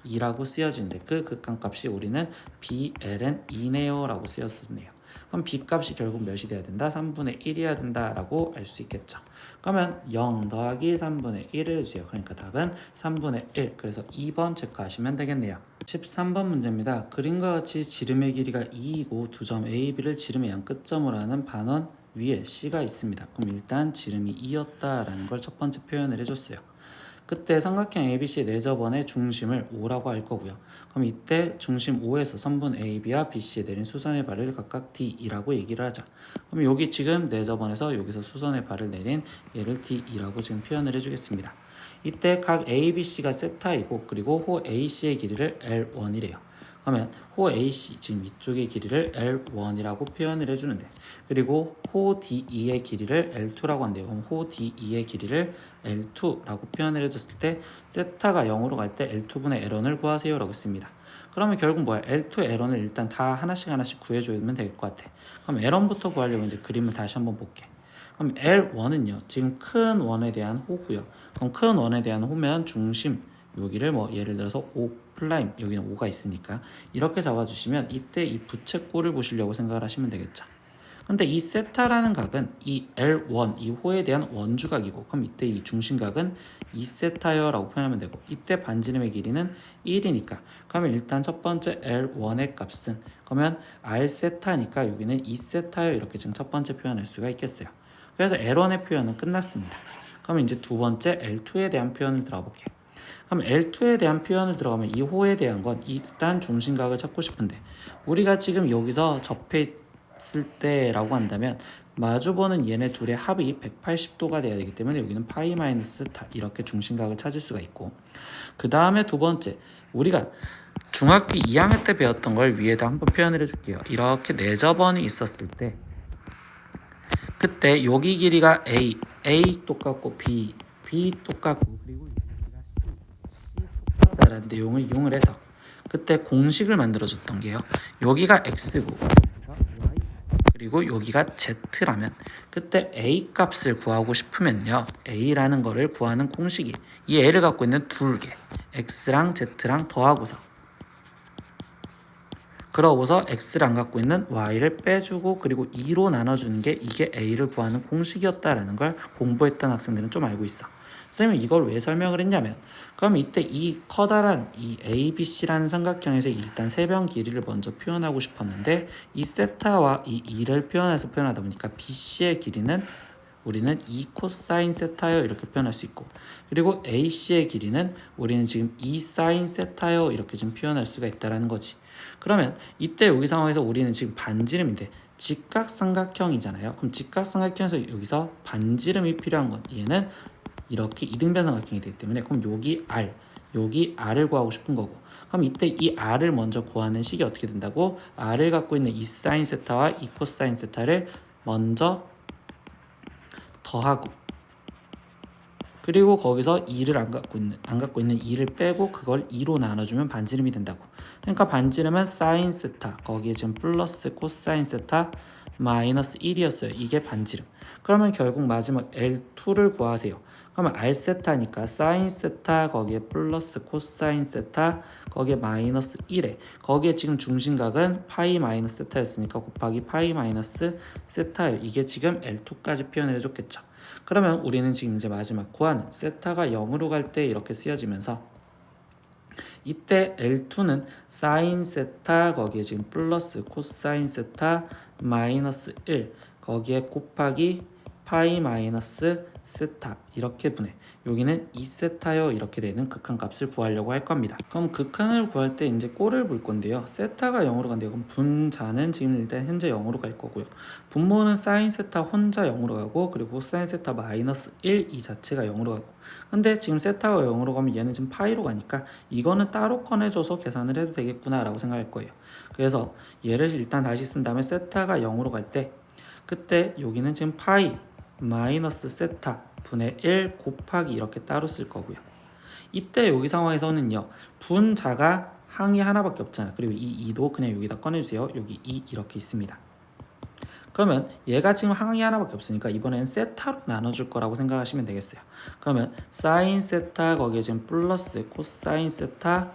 [SPEAKER 1] ln2라고 쓰여지는데 그 극한값이 우리는 bln2네요 라고 쓰였었네요. 그럼 b값이 결국 몇이 돼야 된다? 3분의 1이어야 된다라고 알 수 있겠죠. 그러면 0 더하기 3분의 1을 해주세요. 그러니까 답은 3분의 1. 그래서 2번 체크하시면 되겠네요. 13번 문제입니다. 그림과 같이 지름의 길이가 2이고 두 점 A, B를 지름의 양 끝점으로 하는 반원 위에 C가 있습니다. 그럼 일단 지름이 2였다라는 걸 첫 번째 표현을 해줬어요. 그때 삼각형 ABC의 내접원의 중심을 O라고 할 거고요. 그럼 이때 중심 O에서 선분 AB와 BC에 내린 수선의 발을 각각 D이라고 얘기를 하자. 그럼 여기 지금 내접원에서 여기서 수선의 발을 내린 얘를 D이라고 지금 표현을 해주겠습니다. 이때 각 ABC가 세타이고 그리고 호 AC의 길이를 L1이래요. 그러면 호 AC 지금 이쪽의 길이를 L1이라고 표현을 해주는데, 그리고 호 DE의 길이를 L2라고 한대요. 그럼 호 DE의 길이를 L2라고 표현을 해줬을 때 세타가 0으로 갈 때 L2분의 L1을 구하세요 라고 했습니다. 그러면 결국 뭐야? L2, L1을 일단 다 하나씩 구해주면 될 것 같아. 그럼 L1부터 구하려면 이제 그림을 다시 한번 볼게. 그럼 L1은요, 지금 큰 원에 대한 호고요. 그럼 큰 원에 대한 호면 중심, 여기를 뭐 예를 들어서 O 플라임, 여기는 O가 있으니까 이렇게 잡아주시면 이때 이 부채꼴을 보시려고 생각을 하시면 되겠죠. 근데 이 세타라는 각은 이 L1, 이 호에 대한 원주각이고, 그럼 이때 이 중심각은 2세타요 라고 표현하면 되고, 이때 반지름의 길이는 1이니까 그러면 일단 첫 번째 L1의 값은 그러면 R세타니까 여기는 2세타요 이렇게 지금 첫 번째 표현할 수가 있겠어요. 그래서 L1의 표현은 끝났습니다. 그럼 이제 두 번째 L2에 대한 표현을 들어볼게요. 그럼 L2에 대한 표현을 들어가면 이 호에 대한 건 일단 중심각을 찾고 싶은데, 우리가 지금 여기서 접해 있을 때라고 한다면 마주보는 얘네 둘의 합이 180도가 돼야 되기 때문에 여기는 파이 마이너스 이렇게 중심각을 찾을 수가 있고, 그 다음에 두 번째, 우리가 중학교 2학년 때 배웠던 걸 위에다 한번 표현을 해줄게요. 이렇게 내저번이 있었을 때 그때 여기 길이가 A 똑같고 B 똑같고, 그리고 여기가 C 똑같다라는 내용을 이용을 해서 그때 공식을 만들어줬던 게요. 여기가 X고 여기가 Y 그리고 여기가 Z라면 그때 A 값을 구하고 싶으면요, A라는 거를 구하는 공식이 이 L을 갖고 있는 두 개 X랑 Z랑 더하고서, 그러고서 x를 안 갖고 있는 y를 빼주고 그리고 2로 나눠주는 게 이게 a를 구하는 공식이었다라는 걸 공부했던 학생들은 좀 알고 있어. 선생님은 이걸 왜 설명을 했냐면, 그럼 이때 이 커다란 이 ABC라는 삼각형에서 일단 세변 길이를 먼저 표현하고 싶었는데 이 세타와 이 2를 표현해서 표현하다 보니까 BC의 길이는 우리는 2 코사인 세타요 이렇게 표현할 수 있고, 그리고 AC의 길이는 우리는 지금 2 사인 세타요 이렇게 좀 표현할 수가 있다라는 거지. 그러면 이때 여기 상황에서 우리는 지금 반지름인데 직각삼각형이잖아요. 그럼 직각삼각형에서 여기서 반지름이 필요한 건 얘는 이렇게 이등변 삼각형이 되기 때문에 그럼 여기 R을 구하고 싶은 거고, 그럼 이때 이 R을 먼저 구하는 식이 어떻게 된다고? R을 갖고 있는 2 사인 세타와 2 코사인 세타를 먼저 더하고, 그리고 거기서 2를 안 갖고 있는 2를 빼고 그걸 2로 나눠주면 반지름이 된다고. 그러니까 반지름은 사인 세타, 거기에 지금 플러스 코사인 세타 마이너스 1이었어요. 이게 반지름. 그러면 결국 마지막 L2를 구하세요. 그러면 R 세타니까 사인 세타 거기에 플러스 코사인 세타 거기에 마이너스 1에 거기에 지금 중심각은 파이 마이너스 세타였으니까 곱하기 파이 마이너스 세타예요. 이게 지금 L2까지 표현을 해줬겠죠. 그러면 우리는 지금 이제 마지막 구하는 세타가 0으로 갈 때 이렇게 쓰여지면서 이때 L2는 사인 세타 거기에 지금 플러스 코사인 세타 마이너스 1 거기에 곱하기 파이 마이너스 세타 이렇게 분해, 여기는 2세타요 이렇게 되는 극한값을 구하려고 할 겁니다. 그럼 극한을 구할 때 이제 꼴을 볼 건데요. 세타가 0으로 간대요. 그럼 분자는 지금 일단 현재 0으로 갈 거고요. 분모는 사인 세타 혼자 0으로 가고 그리고 사인 세타 마이너스 1 이 자체가 0으로 가고, 근데 지금 세타가 0으로 가면 얘는 지금 파이로 가니까 이거는 따로 꺼내줘서 계산을 해도 되겠구나 라고 생각할 거예요. 그래서 얘를 일단 다시 쓴 다음에 세타가 0으로 갈 때 그때 여기는 지금 파이 마이너스 세타 분의 1 곱하기 이렇게 따로 쓸 거고요. 이때 여기 상황에서는요, 분자가 항이 하나밖에 없잖아. 그리고 이 2도 그냥 여기다 꺼내주세요. 여기 2 이렇게 있습니다. 그러면 얘가 지금 항이 하나밖에 없으니까 이번엔 세타로 나눠줄 거라고 생각하시면 되겠어요. 그러면 사인 세타 거기에 지금 플러스 코사인 세타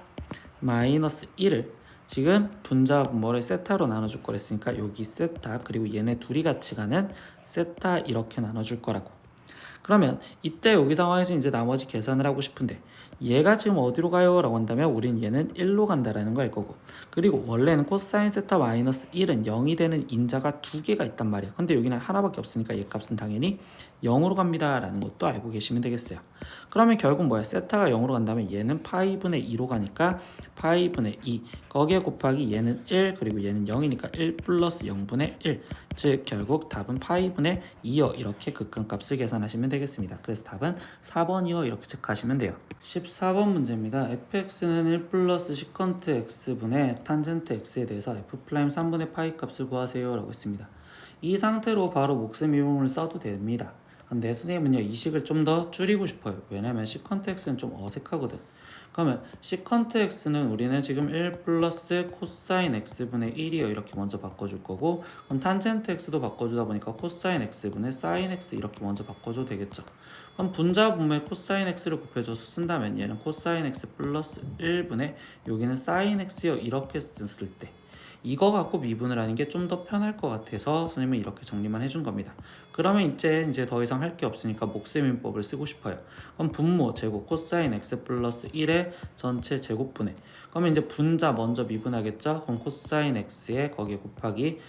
[SPEAKER 1] 마이너스 1을 지금 분자 분모를 세타로 나눠줄 거랬으니까 여기 세타 그리고 얘네 둘이 같이 가는 세타 이렇게 나눠줄 거라고. 그러면 이때 여기 상황에서 이제 나머지 계산을 하고 싶은데 얘가 지금 어디로 가요? 라고 한다면 우린 얘는 1로 간다라는 거 알 거고, 그리고 원래는 코사인 세타 마이너스 1은 0이 되는 인자가 두 개가 있단 말이야. 근데 여기는 하나밖에 없으니까 얘 값은 당연히 0으로 갑니다 라는 것도 알고 계시면 되겠어요. 그러면 결국 뭐야? 세타가 0으로 간다면 얘는 파이분의 2로 가니까 파이분의 2 거기에 곱하기 얘는 1 그리고 얘는 0이니까 1 플러스 0분의 1, 즉 결국 답은 파이분의 2요 이렇게 극한값을 계산하시면 됩니다. 되겠습니다. 그래서 답은 4번이요 이렇게 체크하시면 돼요. 14번 문제입니다. fx는 1 플러스 시컨트 x분의 탄젠트 x에 대해서 f 프라임 3분의 파이 값을 구하세요 라고 했습니다. 이 상태로 바로 몫의 미분을 써도 됩니다. 근데 선생님은요 이 식을 좀 더 줄이고 싶어요. 왜냐면 시컨트 x는 좀 어색하거든. 그러면 시컨트 x는 우리는 지금 1 플러스 코사인 x분의 1이요 이렇게 먼저 바꿔줄 거고, 그럼 탄젠트 x도 바꿔주다 보니까 코사인 x분의 사인 x 이렇게 먼저 바꿔줘도 되겠죠. 그럼 분자 분모에 코사인 x를 곱해줘서 쓴다면 얘는 코사인 x 플러스 1분의 여기는 사인 x요 이렇게 썼을 때 이거 갖고 미분을 하는 게 좀 더 편할 것 같아서 선생님은 이렇게 정리만 해준 겁니다. 그러면 이제 더 이상 할 게 없으니까 몫의 미분법을 쓰고 싶어요. 그럼 분모 제곱 코사인 x 플러스 1의 전체 제곱분해. 그러면 이제 분자 먼저 미분하겠죠? 그럼 코사인 x에 거기에 곱하기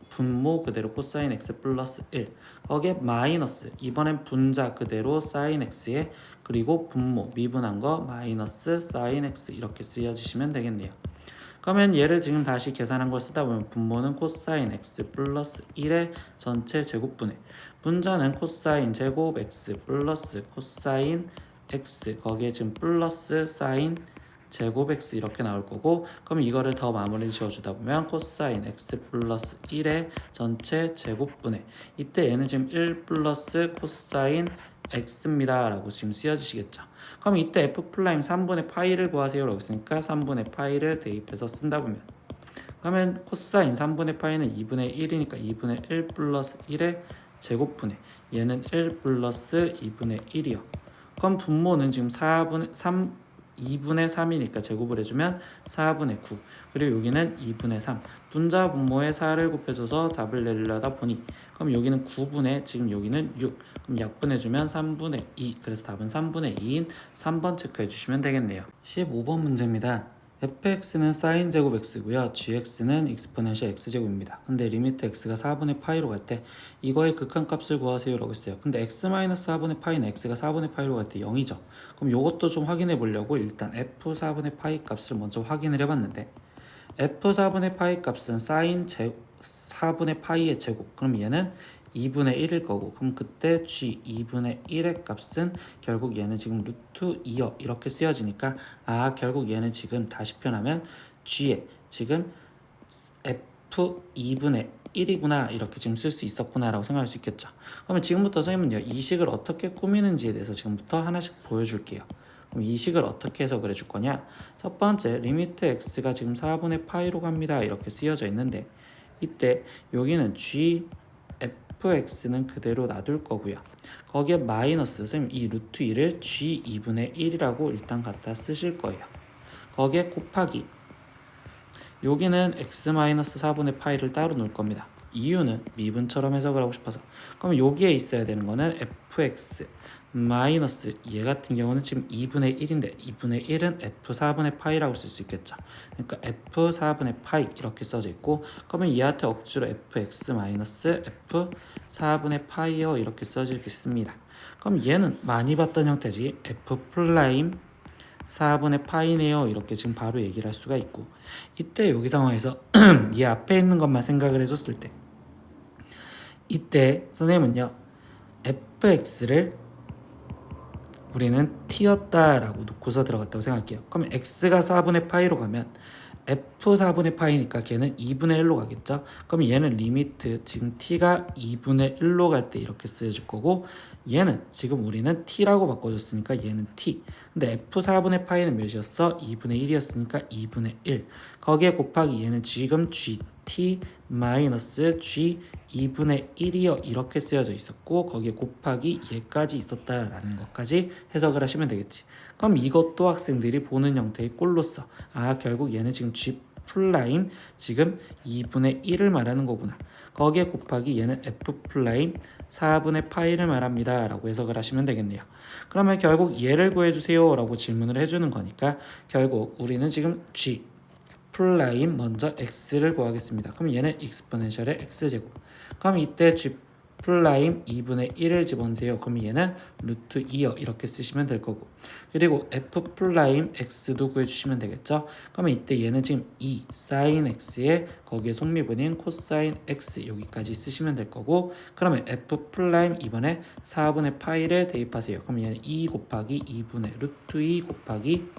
[SPEAKER 1] 분모 그대로 코사인 x 플러스 1 거기에 마이너스 이번엔 분자 그대로 사인 x에 그리고 분모 미분한 거 마이너스 사인 x 이렇게 쓰여주시면 되겠네요. 그러면 얘를 지금 다시 계산한 걸 쓰다 보면 분모는 코사인 x 플러스 1의 전체 제곱분해, 분자는 코사인 제곱 x 플러스 코사인 x 거기에 지금 플러스 사인 제곱 x 이렇게 나올 거고, 그럼 이거를 더 마무리 지어주다 보면 코사인 x 플러스 1의 전체 제곱분해, 이때 얘는 지금 1 플러스 코사인 x입니다 라고 지금 쓰여지시겠죠. 그럼 이때 f 프라임 3분의 파이를 구하세요 라고 했으니까 3분의 파이를 대입해서 쓴다 보면, 그러면 코사인 3분의 파이는 2분의 1이니까 2분의 1 플러스 1의 제곱분해, 얘는 1 플러스 2분의 1이요. 그럼 분모는 지금 2분의 3이니까 제곱을 해주면 4분의 9, 그리고 여기는 2분의 3, 분자 분모에 4를 곱해줘서 답을 내리려다 보니 그럼 여기는 9분의 지금 여기는 6, 그럼 약분해주면 3분의 2, 그래서 답은 3분의 2인 3번 체크해주시면 되겠네요. 15번 문제입니다. fx는 사인 제곱 x고요. gx는 익스포넨셜 x제곱입니다. 근데 리미트 x가 4분의 파이로 갈 때 이거의 극한값을 구하세요 라고 했어요. 근데 x-4분의 파이는 x가 4분의 파이로 갈 때 0이죠. 그럼 이것도 좀 확인해 보려고 일단 f 4분의 파이 값을 먼저 확인을 해봤는데, f 4분의 파이 값은 사인 4분의 파이의 제곱, 그럼 얘는 2분의 1일 거고, 그럼 그때 g 2분의 1의 값은 결국 얘는 지금 루트 2여 이렇게 쓰여지니까 결국 얘는 지금 다시 표현하면 g에 지금 f 2분의 1이구나 이렇게 지금 쓸 수 있었구나 라고 생각할 수 있겠죠. 그러면 지금부터 선생님은요 이 식을 어떻게 꾸미는지에 대해서 지금부터 하나씩 보여줄게요. 그럼 이 식을 어떻게 해석을 해줄 거냐, 첫 번째 리미트 x가 지금 4분의 파이로 갑니다 이렇게 쓰여져 있는데, 이때 여기는 g fx는 그대로 놔둘 거고요. 거기에 마이너스, 선생님 이 루트 2를 g 2분의 1이라고 일단 갖다 쓰실 거예요. 거기에 곱하기 여기는 x-4분의 파이를 따로 놓을 겁니다. 이유는 미분처럼 해석을 하고 싶어서. 그럼 여기에 있어야 되는 거는 fx 마이너스 얘 같은 경우는 지금 2분의 1인데 2분의 1은 f4분의 파이라고 쓸 수 있겠죠. 그러니까 f4분의 파이 이렇게 써져 있고, 그러면 얘한테 억지로 fx 마이너스 f4분의 파이요 이렇게 써지겠습니다. 그럼 얘는 많이 봤던 형태지 f 플라임 4분의 파이네요 이렇게 지금 바로 얘기를 할 수가 있고, 이때 여기 상황에서 이 앞에 있는 것만 생각을 해줬을 때 이때 선생님은요 fx를 우리는 t였다라고 놓고서 들어갔다고 생각할게요. 그럼 x가 4분의 파이로 가면 f 4분의 파이니까 걔는 2분의 1로 가겠죠. 그럼 얘는 리미트 지금 t가 2분의 1로 갈 때 이렇게 쓰여질 거고, 얘는 지금 우리는 t라고 바꿔줬으니까 얘는 t. 근데 f 4분의 파이는 몇이었어? 2분의 1이었으니까 2분의 1. 거기에 곱하기 얘는 지금 gt 마이너스 g 2분의 1이요 이렇게 쓰여져 있었고, 거기에 곱하기 얘까지 있었다라는 것까지 해석을 하시면 되겠지. 그럼 이것도 학생들이 보는 형태의 꼴로서 결국 얘는 지금 g 플라임 지금 2분의 1을 말하는 거구나. 거기에 곱하기 얘는 f 플라임 4분의 파이를 말합니다 라고 해석을 하시면 되겠네요. 그러면 결국 얘를 구해주세요 라고 질문을 해주는 거니까 결국 우리는 지금 g 플라임 먼저 x를 구하겠습니다. 그럼 얘는 익스포넨셜의 x제곱. 그럼 이때 g 플라임 2분의 1을 집어넣으세요. 그럼 얘는 루트 2요 이렇게 쓰시면 될 거고, 그리고 f 플라임 x도 구해주시면 되겠죠. 그러면 이때 얘는 지금 2 사인 x에 거기에 속미분인 코사인 x 여기까지 쓰시면 될 거고, 그러면 f 프라임 이번에 4분의 파이를 대입하세요. 그럼 얘는 2 곱하기 2분의 루트 2 곱하기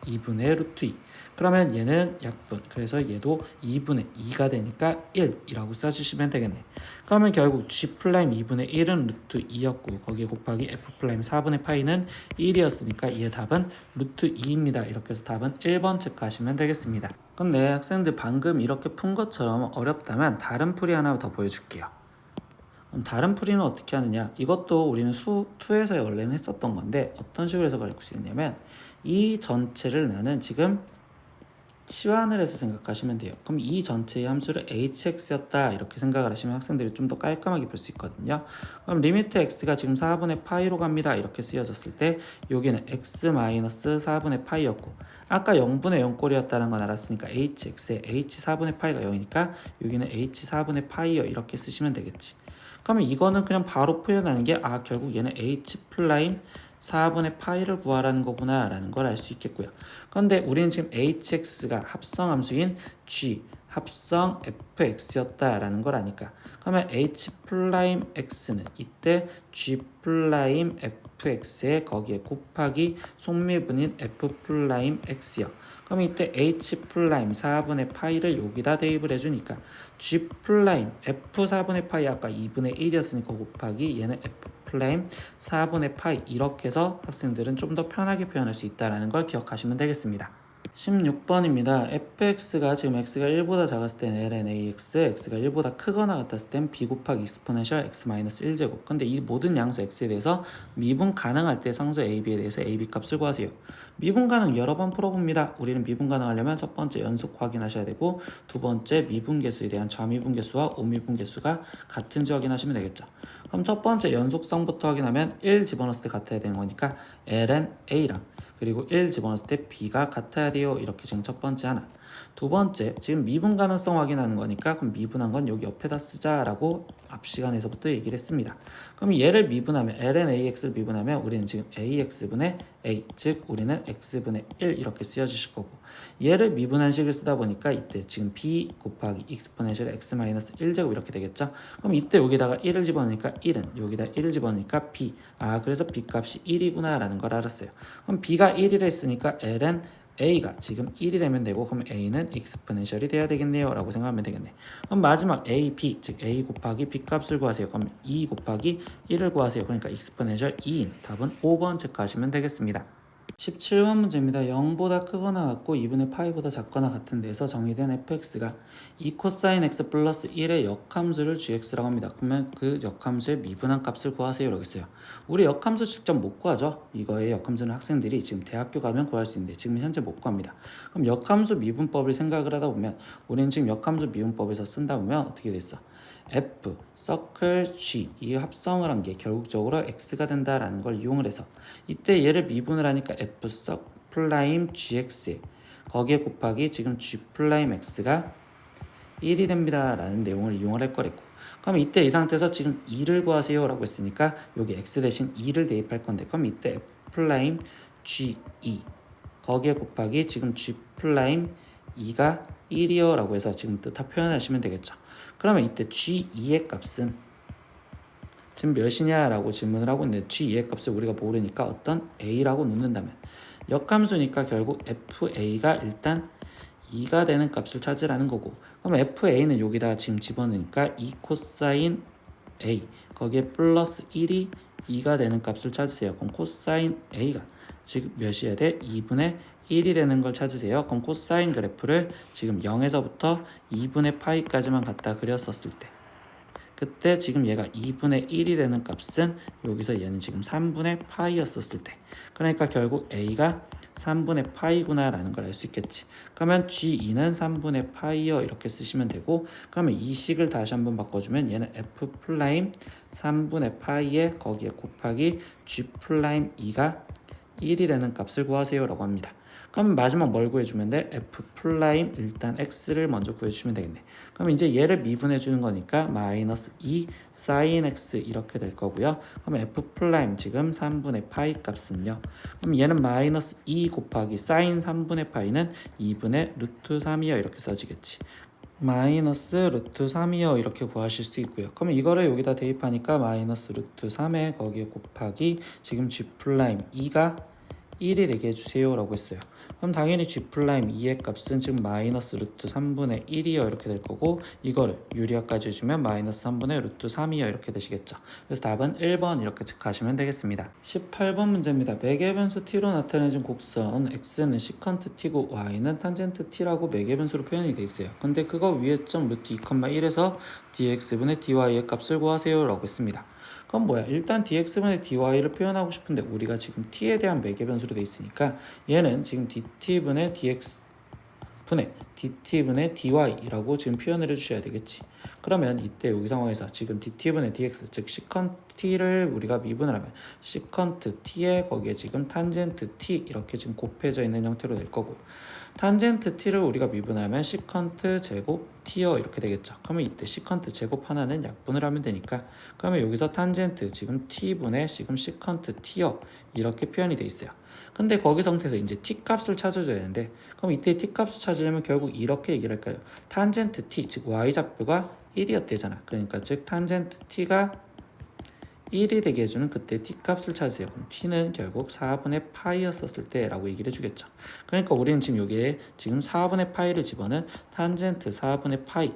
[SPEAKER 1] 2분의 루트 2. 그러면 얘는 약분, 그래서 얘도 2분의 2가 되니까 1이라고 써주시면 되겠네. 그러면 결국 g 프라임 2분의 1은 루트 2였고 거기에 곱하기 f 프라임 4분의 파이는 1이었으니까 이의 답은 루트 2입니다. 이렇게 해서 답은 1번 체크하시면 되겠습니다. 근데 학생들 방금 이렇게 푼 것처럼 어렵다면 다른 풀이 하나 더 보여줄게요. 그럼 다른 풀이는 어떻게 하느냐, 이것도 우리는 수2에서 원래는 했었던 건데 어떤 식으로 해서 가르칠 수 있냐면, 이 전체를 나는 지금 치환을 해서 생각하시면 돼요. 그럼 이 전체의 함수를 hx였다 이렇게 생각을 하시면 학생들이 좀 더 깔끔하게 볼 수 있거든요. 그럼 리미트 x가 지금 4분의 파이로 갑니다 이렇게 쓰여졌을 때 여기는 x 마이너스 4분의 파이였고, 아까 0분의 0꼴이었다는 건 알았으니까 hx에 h 4분의 파이가 0이니까 여기는 h 4분의 파이요 이렇게 쓰시면 되겠지. 그러면 이거는 그냥 바로 표현하는 게, 결국 얘는 h 플라임 4분의 파이를 구하라는 거구나 라는 걸 알 수 있겠고요. 그런데 우리는 지금 hx가 합성함수인 g 합성 fx였다 라는 걸 아니까, 그러면 h 플라임 x는 이때 g 플라임 fx에 거기에 곱하기 속미분인 f 플라임 x요. 그럼 이때 h 플라임 4분의 파이를 여기다 대입을 해주니까 g 플라임 f 4분의 파이 아까 2분의 1이었으니까 곱하기 얘는 f 플라임 4분의 파이, 이렇게 해서 학생들은 좀 더 편하게 표현할 수 있다는 걸 기억하시면 되겠습니다. 16번입니다. fx가 지금 x가 1보다 작았을 땐 ln ax, x가 1보다 크거나 같았을 땐 b 곱하기 익스포넨셜 x-1제곱. 근데 이 모든 양수 x에 대해서 미분 가능할 때 상수 ab에 대해서 ab 값을 구하세요. 미분 가능 여러 번 풀어봅니다. 우리는 미분 가능하려면 첫 번째 연속 확인하셔야 되고, 두 번째 미분계수에 대한 좌미분계수와 우미분계수가 같은지 확인하시면 되겠죠. 그럼 첫 번째 연속성부터 확인하면 1 집어넣었을 때 같아야 되는 거니까 ln a랑, 그리고 1 집어넣었을 때 b가 같아야 돼요. 이렇게 지금 첫 번째 하나. 두 번째, 지금 미분 가능성 확인하는 거니까 그럼 미분한 건 여기 옆에다 쓰자라고 앞 시간에서부터 얘기를 했습니다. 그럼 얘를 미분하면, ln ax를 미분하면 우리는 지금 ax분의 a, 즉 우리는 x분의 1 이렇게 쓰여주실 거고, 얘를 미분한 식을 쓰다 보니까 이때 지금 b 곱하기 익스포넨셜 x-1제곱 이렇게 되겠죠. 그럼 이때 여기다가 1을 집어넣으니까 1은, 여기다 1을 집어넣으니까 b, 그래서 b 값이 1이구나 라는 걸 알았어요. 그럼 b가 1이라 했으니까 ln a가 지금 1이 되면 되고, 그럼 a는 익스포넨셜이 돼야 되겠네요 라고 생각하면 되겠네. 그럼 마지막 a, b, 즉 a 곱하기 b 값을 구하세요. 그럼 2 곱하기 1을 구하세요. 그러니까 익스포넨셜 2인 답은 5번 체크하시면 되겠습니다. 17번 문제입니다. 0보다 크거나 같고 2분의 파이보다 작거나 같은 데서 정의된 fx가 2 코사인 x 플러스 1의 역함수를 gx라고 합니다. 그러면 그 역함수의 미분한 값을 구하세요 라고 했어요. 우리 역함수 직접 못 구하죠. 이거의 역함수는 학생들이 지금 대학교 가면 구할 수 있는데 지금 현재 못 구합니다. 그럼 역함수 미분법을 생각을 하다 보면, 우리는 지금 역함수 미분법에서 쓴다 보면 어떻게 됐어? f, 서클 g 이 합성을 한 게 결국적으로 x가 된다라는 걸 이용을 해서, 이때 얘를 미분을 하니까 f 서플라임 gx에 거기에 곱하기 지금 g 플라임 x가 1이 됩니다 라는 내용을 이용을 할 거랬고, 그럼 이때 이 상태에서 지금 2를 구하세요 라고 했으니까 여기 x 대신 2를 대입할 건데, 그럼 이때 f 플라임 g2 거기에 곱하기 지금 g 플라임 2가 1이요 라고 해서 지금 뜻 다 표현하시면 되겠죠. 그러면 이때 G2의 값은 지금 몇이냐 라고 질문을 하고 있는데, G2의 값을 우리가 모르니까 어떤 A라고 놓는다면, 역함수니까 결국 FA가 일단 2가 되는 값을 찾으라는 거고, 그럼 FA는 여기다가 지금 집어넣으니까 2 코사인 A 거기에 플러스 1이 2가 되는 값을 찾으세요. 그럼 코사인 A가 지금 몇이어야 돼? 2분의 1이 되는 걸 찾으세요. 그럼 코사인 그래프를 지금 0에서부터 2분의 파이까지만 갖다 그렸었을 때, 그때 지금 얘가 2분의 1이 되는 값은 여기서 얘는 지금 3분의 파이였었을 때, 그러니까 결국 A가 3분의 파이구나 라는 걸 알 수 있겠지. 그러면 G2는 3분의 파이요 이렇게 쓰시면 되고, 그러면 이 식을 다시 한번 바꿔주면 얘는 F 플라임 3분의 파이에 거기에 곱하기 G 플라임 2가 1이 되는 값을 구하세요 라고 합니다. 그럼 마지막 뭘 구해주면 돼? f 플라임 일단 x를 먼저 구해주시면 되겠네. 그럼 이제 얘를 미분해 주는 거니까 마이너스 2 사인 x 이렇게 될 거고요. 그럼 f 플라임 지금 3분의 파이 값은요, 그럼 얘는 마이너스 2 곱하기 사인 3분의 파이는 2분의 루트 3이요 이렇게 써지겠지. 마이너스 루트 3이요 이렇게 구하실 수 있고요. 그러면 이거를 여기다 대입하니까 마이너스 루트 3에 거기에 곱하기 지금 G 플라임 2가 1이 되게 해주세요 라고 했어요. 그럼 당연히 G 플라임 2의 값은 지금 마이너스 루트 3분의 1이요 이렇게 될 거고, 이거를 유리화까지 해주면 마이너스 3분의 루트 3이요 이렇게 되시겠죠. 그래서 답은 1번 이렇게 체크하시면 되겠습니다. 18번 문제입니다. 매개 변수 t로 나타내진 곡선 x는 시컨트 t고 y는 탄젠트 t라고 매개 변수로 표현이 돼 있어요. 근데 그거 위에 점 루트 2,1에서 dx분의 dy의 값을 구하세요 라고 했습니다. 그럼 뭐야? 일단 dx분의 dy를 표현하고 싶은데 우리가 지금 t에 대한 매개 변수로 돼 있으니까 얘는 지금 dt분의 dx분의 dt분의 dy라고 지금 표현을 해주셔야 되겠지. 그러면 이때 여기 상황에서 지금 dt분의 dx 즉 시컨트 t를 우리가 미분을 하면 시컨트 t에 거기에 지금 탄젠트 t 이렇게 지금 곱해져 있는 형태로 될 거고, 탄젠트 t를 우리가 미분하면 시컨트 제곱 t요 이렇게 되겠죠. 그러면 이때 시컨트 제곱 하나는 약분을 하면 되니까, 그러면 여기서 탄젠트 지금 t분의 지금 시컨트 t요 이렇게 표현이 돼 있어요. 근데 거기 상태에서 이제 t 값을 찾아줘야 되는데, 그럼 이때 t 값을 찾으려면 결국 이렇게 얘기를 할까요? 탄젠트 t 즉 y좌표가 1이었대잖아. 그러니까 즉 탄젠트 t가 1이 되게 해주는 그때 t 값을 찾으세요. 그럼 t는 결국 4분의 파이였었을 때 라고 얘기를 해주겠죠. 그러니까 우리는 지금 여기에 지금 4분의 파이를 집어넣은 탄젠트 4분의 파이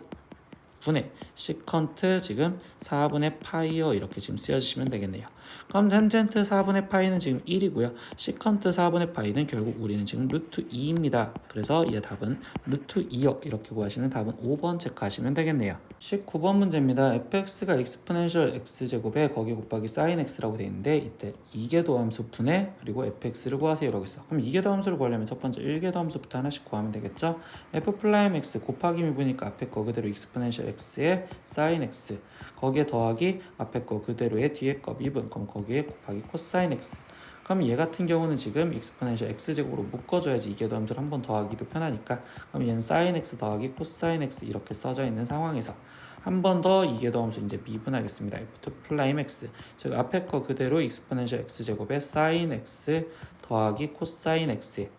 [SPEAKER 1] 분의 시컨트 지금 4분의 파이어 이렇게 지금 쓰여주시면 되겠네요. 그럼 탄젠트 4분의 파이는 지금 1이고요. 시컨트 4분의 파이는 결국 우리는 지금 루트 2입니다. 그래서 이 답은 루트 2요 이렇게 구하시는 답은 5번 체크하시면 되겠네요. 19번 문제입니다. fx가 exponential x제곱에 거기 곱하기 sin x라고 되어 있는데, 이때 이계도함수 분해 그리고 fx를 구하세요 라고 했어. 그럼 이계도함수를 구하려면 첫 번째 1계도함수부터 하나씩 구하면 되겠죠. f 플라임 x 곱하기 미분이니까 앞에 거 그대로 exponential x에 sin x 거기에 더하기 앞에 거 그대로의 뒤에 거 미분, 그럼 거기에 곱하기 코사인 x. 그럼 얘 같은 경우는 지금 exponential x제곱으로 묶어줘야지 이계도함수를 한 번 더하기도 편하니까, 그럼 얘는 sin x 더하기 코사인 x 이렇게 써져 있는 상황에서 한 번 더 이계도함수 이제 미분하겠습니다. f2 플라임 x 즉 앞에 거 그대로 exponential x제곱에 sin x 더하기 코사인 x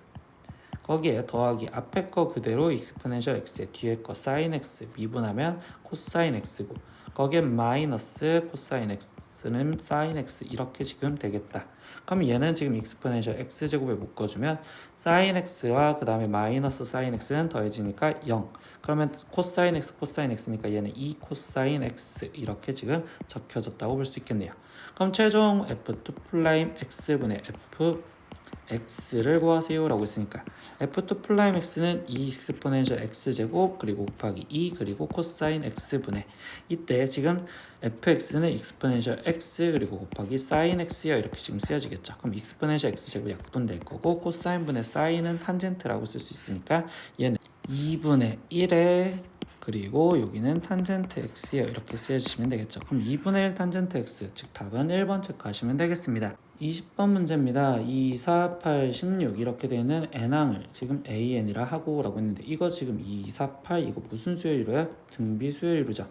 [SPEAKER 1] 거기에 더하기 앞에 거 그대로 exponential x에 뒤에 거 sin x 미분하면 코사인 x고, 거기에 마이너스 코사인 x는 sin x 이렇게 지금 되겠다. 그럼 얘는 지금 exponential x제곱에 묶어주면 sin x와 그 다음에 마이너스 sin x는 더해지니까 0. 그러면 코사인 x 코사인 x니까 얘는 2 코사인 x 이렇게 지금 적혀졌다고 볼 수 있겠네요. 그럼 최종 f2 플라임 x분의 f x를 구하세요 라고 했으니까 f2 플라임 x는 2 exponential x제곱 그리고 곱하기 2 그리고 코사인 x분의, 이때 지금 fx는 exponential x 그리고 곱하기 sin x야 이렇게 지금 쓰여지겠죠. 그럼 exponential x제곱 약분될 거고, 코사인분의 sin은 탄젠트라고 쓸 수 있으니까 얘는 2분의 1에 그리고 여기는 탄젠트 x예요 이렇게 쓰여주시면 되겠죠. 그럼 2분의 1 탄젠트 x 즉 답은 1번 체크하시면 되겠습니다. 20번 문제입니다. 2, 4, 8, 16 이렇게 되는 n항을 지금 an이라 하고 라고 했는데, 이거 지금 2, 4, 8 이거 무슨 수열이로야? 등비 수열이로죠.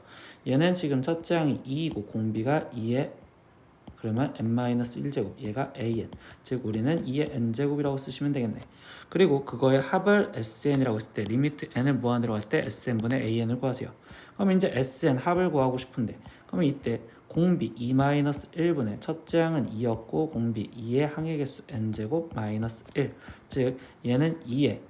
[SPEAKER 1] 얘는 지금 첫째 항이 2이고 공비가 2의 그러면 n-1제곱 얘가 an 즉 우리는 2의 n제곱이라고 쓰시면 되겠네. 그리고 그거의 합을 sn이라고 했을 때 리미트 n을 무한대로 할 때 sn분의 an을 구하세요. 그럼 이제 sn 합을 구하고 싶은데, 그러면 이때 공비 2-1분의 첫째 항은 2였고 공비 2의 항의 개수 n제곱 마이너스 1, 즉 얘는 2의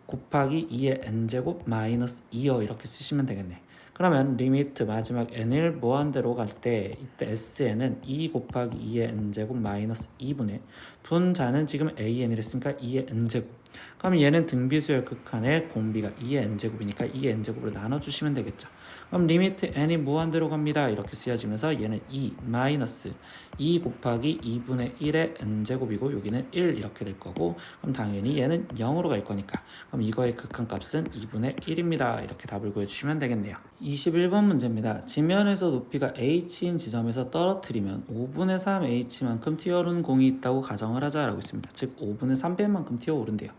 [SPEAKER 1] 곱하기 2의 n제곱 마이너스 2여 이렇게 쓰시면 되겠네. 그러면 리미트 마지막 n을 무한대로 갈 때 이때 sn은 2 곱하기 2의 n제곱 마이너스 2분의 분자는 지금 an이라 했으니까 2의 n제곱, 그럼 얘는 등비수열 극한의 공비가 2의 n제곱이니까 2의 n제곱으로 나눠주시면 되겠죠. 그럼 리미트 n이 무한대로 갑니다 이렇게 쓰여지면서 얘는 2 마이너스 2 곱하기 2분의 1의 n제곱이고 여기는 1 이렇게 될 거고, 그럼 당연히 얘는 0으로 갈 거니까 그럼 이거의 극한값은 2분의 1입니다 이렇게 답을 구해주시면 되겠네요. 21번 문제입니다. 지면에서 높이가 h인 지점에서 떨어뜨리면 5분의 3h만큼 튀어오른 공이 있다고 가정을 하자라고 있습니다. 즉 5분의 3배만큼 튀어오른대요.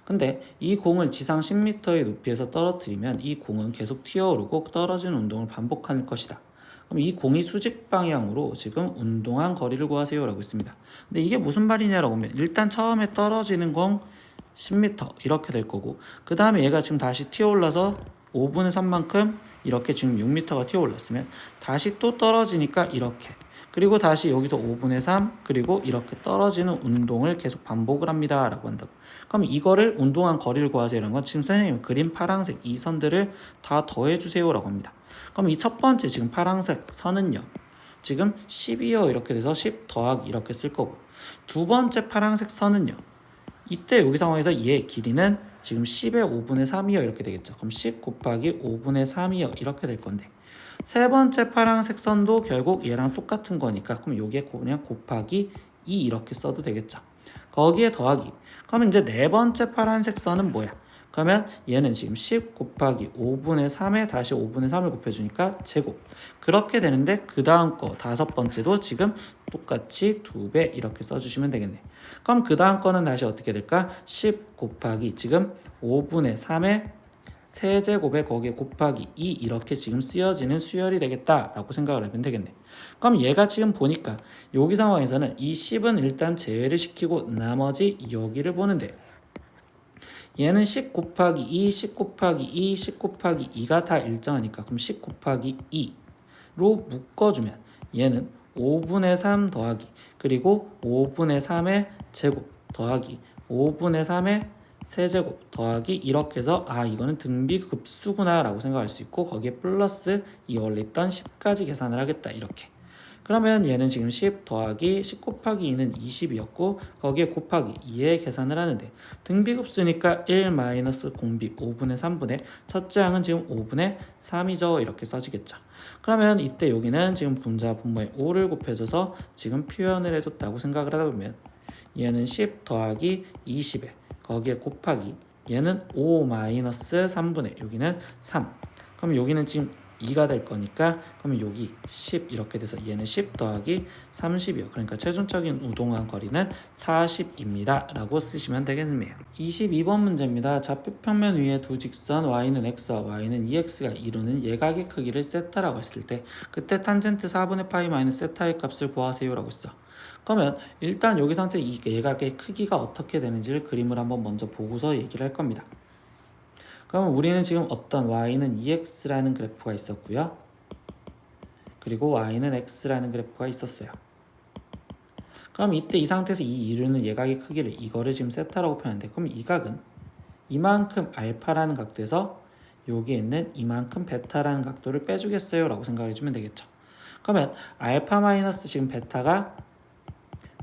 [SPEAKER 1] 근데 이 공을 지상 10m의 높이에서 떨어뜨리면 이 공은 계속 튀어오르고 떨어지는 운동을 반복할 것이다. 그럼 이 공이 수직 방향으로 지금 운동한 거리를 구하세요 라고 했습니다. 근데 이게 무슨 말이냐라고 하면 일단 처음에 떨어지는 공 10m 이렇게 될 거고, 그 다음에 얘가 지금 다시 튀어올라서 5분의 3만큼 이렇게 지금 6m가 튀어 올랐으면 다시 또 떨어지니까 이렇게, 그리고 다시 여기서 5분의 3, 그리고 이렇게 떨어지는 운동을 계속 반복을 합니다 라고 한다고. 그럼 이거를 운동한 거리를 구하세요 라는 건 지금 선생님이 그린 파란색 이 선들을 다 더해주세요 라고 합니다. 그럼 이 첫 번째 지금 파란색 선은요, 지금 10이요 이렇게 돼서 10 더하기 이렇게 쓸 거고, 두 번째 파란색 선은요, 이때 여기 상황에서 얘의 길이는 지금 10의 5분의 3이요 이렇게 되겠죠. 그럼 10 곱하기 5분의 3이요 이렇게 될 건데, 세 번째 파란색 선도 결국 얘랑 똑같은 거니까 그럼 여기에 그냥 곱하기 2 이렇게 써도 되겠죠. 거기에 더하기, 그러면 이제 네 번째 파란색 선은 뭐야? 그러면 얘는 지금 10 곱하기 5분의 3에 다시 5분의 3을 곱해주니까 제곱. 그렇게 되는데 그 다음 거 다섯 번째도 지금 똑같이 2배 이렇게 써주시면 되겠네. 그럼 그 다음 거는 다시 어떻게 될까? 10 곱하기 지금 5분의 3에 세제곱에 거기에 곱하기 2 이렇게 지금 쓰여지는 수열이 되겠다라고 생각을 하면 되겠네. 그럼 얘가 지금 보니까 여기 상황에서는 이 10은 일단 제외를 시키고 나머지 여기를 보는데, 얘는 10 곱하기 2, 10 곱하기 2, 10 곱하기 2가 다 일정하니까 그럼 10 곱하기 2로 묶어주면 얘는 5분의 3 더하기 그리고 5분의 3의 제곱 더하기 5분의 3의 세제곱 더하기 이렇게 해서 이거는 등비급수구나 라고 생각할 수 있고, 거기에 플러스 이 원래 있던 10까지 계산을 하겠다 이렇게. 그러면 얘는 지금 10 더하기 10 곱하기 2는 20이었고 거기에 곱하기 2에 계산을 하는데, 등비급수니까 1 마이너스 공비 5분의 3분의 첫째 항은 지금 5분의 3이죠 이렇게 써지겠죠. 그러면 이때 여기는 지금 분자 분모에 5를 곱해줘서 지금 표현을 해줬다고 생각을 하다 보면 얘는 10 더하기 20에 거기에 곱하기 얘는 5 마이너스 3분의 여기는 3, 그럼 여기는 지금 2가 될 거니까 그러면 여기 10 이렇게 돼서 얘는 10 더하기 30이요. 그러니까 최종적인 운동한 거리는 40입니다 라고 쓰시면 되겠네요. 22번 문제입니다. 좌표 평면 위에 두 직선 y는 x와 y는 2x가 이루는 예각의 크기를 세타라고 했을 때 그때 탄젠트 4분의 파이 마이너스 세타의 값을 구하세요 라고 했어. 그러면 일단 여기 상태 이 예각의 크기가 어떻게 되는지를 그림을 한번 먼저 보고서 얘기를 할 겁니다. 그러면 우리는 지금 어떤 y는 2x라는 그래프가 있었고요. 그리고 y는 x라는 그래프가 있었어요. 그럼 이때 이 상태에서 이 이루는 예각의 크기를 이거를 지금 세타라고 표현하는데, 그럼 이 각은 이만큼 알파라는 각도에서 여기에 있는 이만큼 베타라는 각도를 빼주겠어요 라고 생각해 주면 되겠죠. 그러면 알파 마이너스 지금 베타가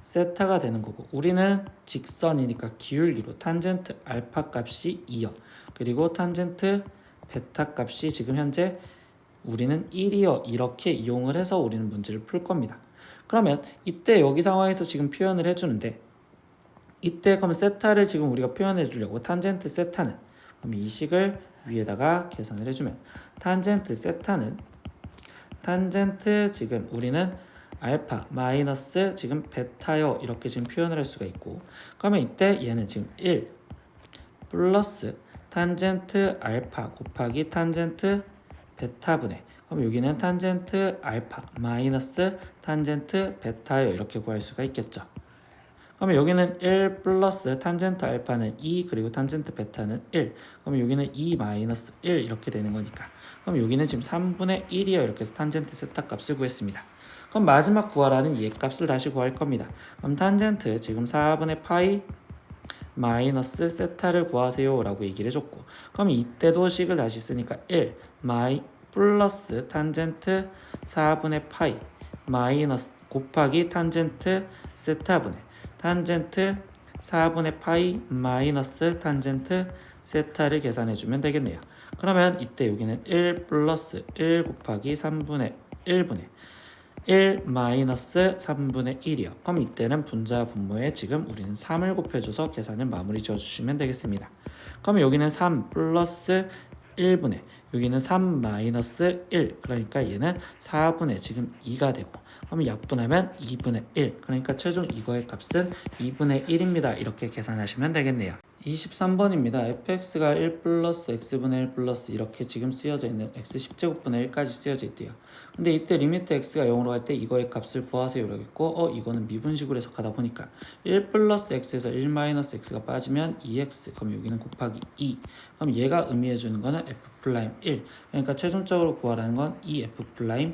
[SPEAKER 1] 세타가 되는 거고, 우리는 직선이니까 기울기로 탄젠트 알파 값이 2요. 그리고 탄젠트 베타 값이 지금 현재 우리는 1이요. 이렇게 이용을 해서 우리는 문제를 풀 겁니다. 그러면 이때 여기 상황에서 지금 표현을 해주는데, 이때 그럼 세타를 지금 우리가 표현해 주려고 탄젠트 세타는, 그럼 이 식을 위에다가 계산을 해주면 탄젠트 세타는 탄젠트 지금 우리는 알파 마이너스 지금 베타요 이렇게 지금 표현을 할 수가 있고, 그러면 이때 얘는 지금 1 플러스 탄젠트 알파 곱하기 탄젠트 베타분의, 그럼 여기는 탄젠트 알파 마이너스 탄젠트 베타요 이렇게 구할 수가 있겠죠. 그러면 여기는 1 플러스 탄젠트 알파는 2 그리고 탄젠트 베타는 1, 그러면 여기는 2 마이너스 1 이렇게 되는 거니까, 그럼 여기는 지금 3분의 1이요 이렇게 해서 탄젠트 세타 값을 구했습니다. 그럼 마지막 구하라는 얘 값을 다시 구할 겁니다. 그럼 탄젠트 지금 4분의 파이 마이너스 세타를 구하세요 라고 얘기를 해줬고, 그럼 이때도 식을 다시 쓰니까 1 마이 플러스 탄젠트 4분의 파이 마이너스 곱하기 탄젠트 세타분의 탄젠트 4분의 파이 마이너스 탄젠트 세타를 계산해주면 되겠네요. 그러면 이때 여기는 1 플러스 1 곱하기 3분의 1분의 1 마이너스 3분의 1이요. 그럼 이때는 분자 분모에 지금 우리는 3을 곱해줘서 계산을 마무리 지어주시면 되겠습니다. 그럼 여기는 3 플러스 1분의 여기는 3 마이너스 1, 그러니까 얘는 4분의 지금 2가 되고, 그럼 약분하면 2분의 1, 그러니까 최종 이거의 값은 2분의 1입니다. 이렇게 계산하시면 되겠네요. 23번입니다. fx가 1 플러스 x분의 1 플러스 이렇게 지금 쓰여져 있는 x 10제곱분의 1까지 쓰여져 있대요. 근데 이때 리미트 x가 0으로 갈 때 이거의 값을 구하세요 라고 했고 이거는 미분식으로 해석하다 보니까 1 플러스 x에서 1 마이너스 x가 빠지면 2x 그럼 여기는 곱하기 2 그럼 얘가 의미해주는 거는 f 플라임 1 그러니까 최종적으로 구하라는 건 이 f 플라임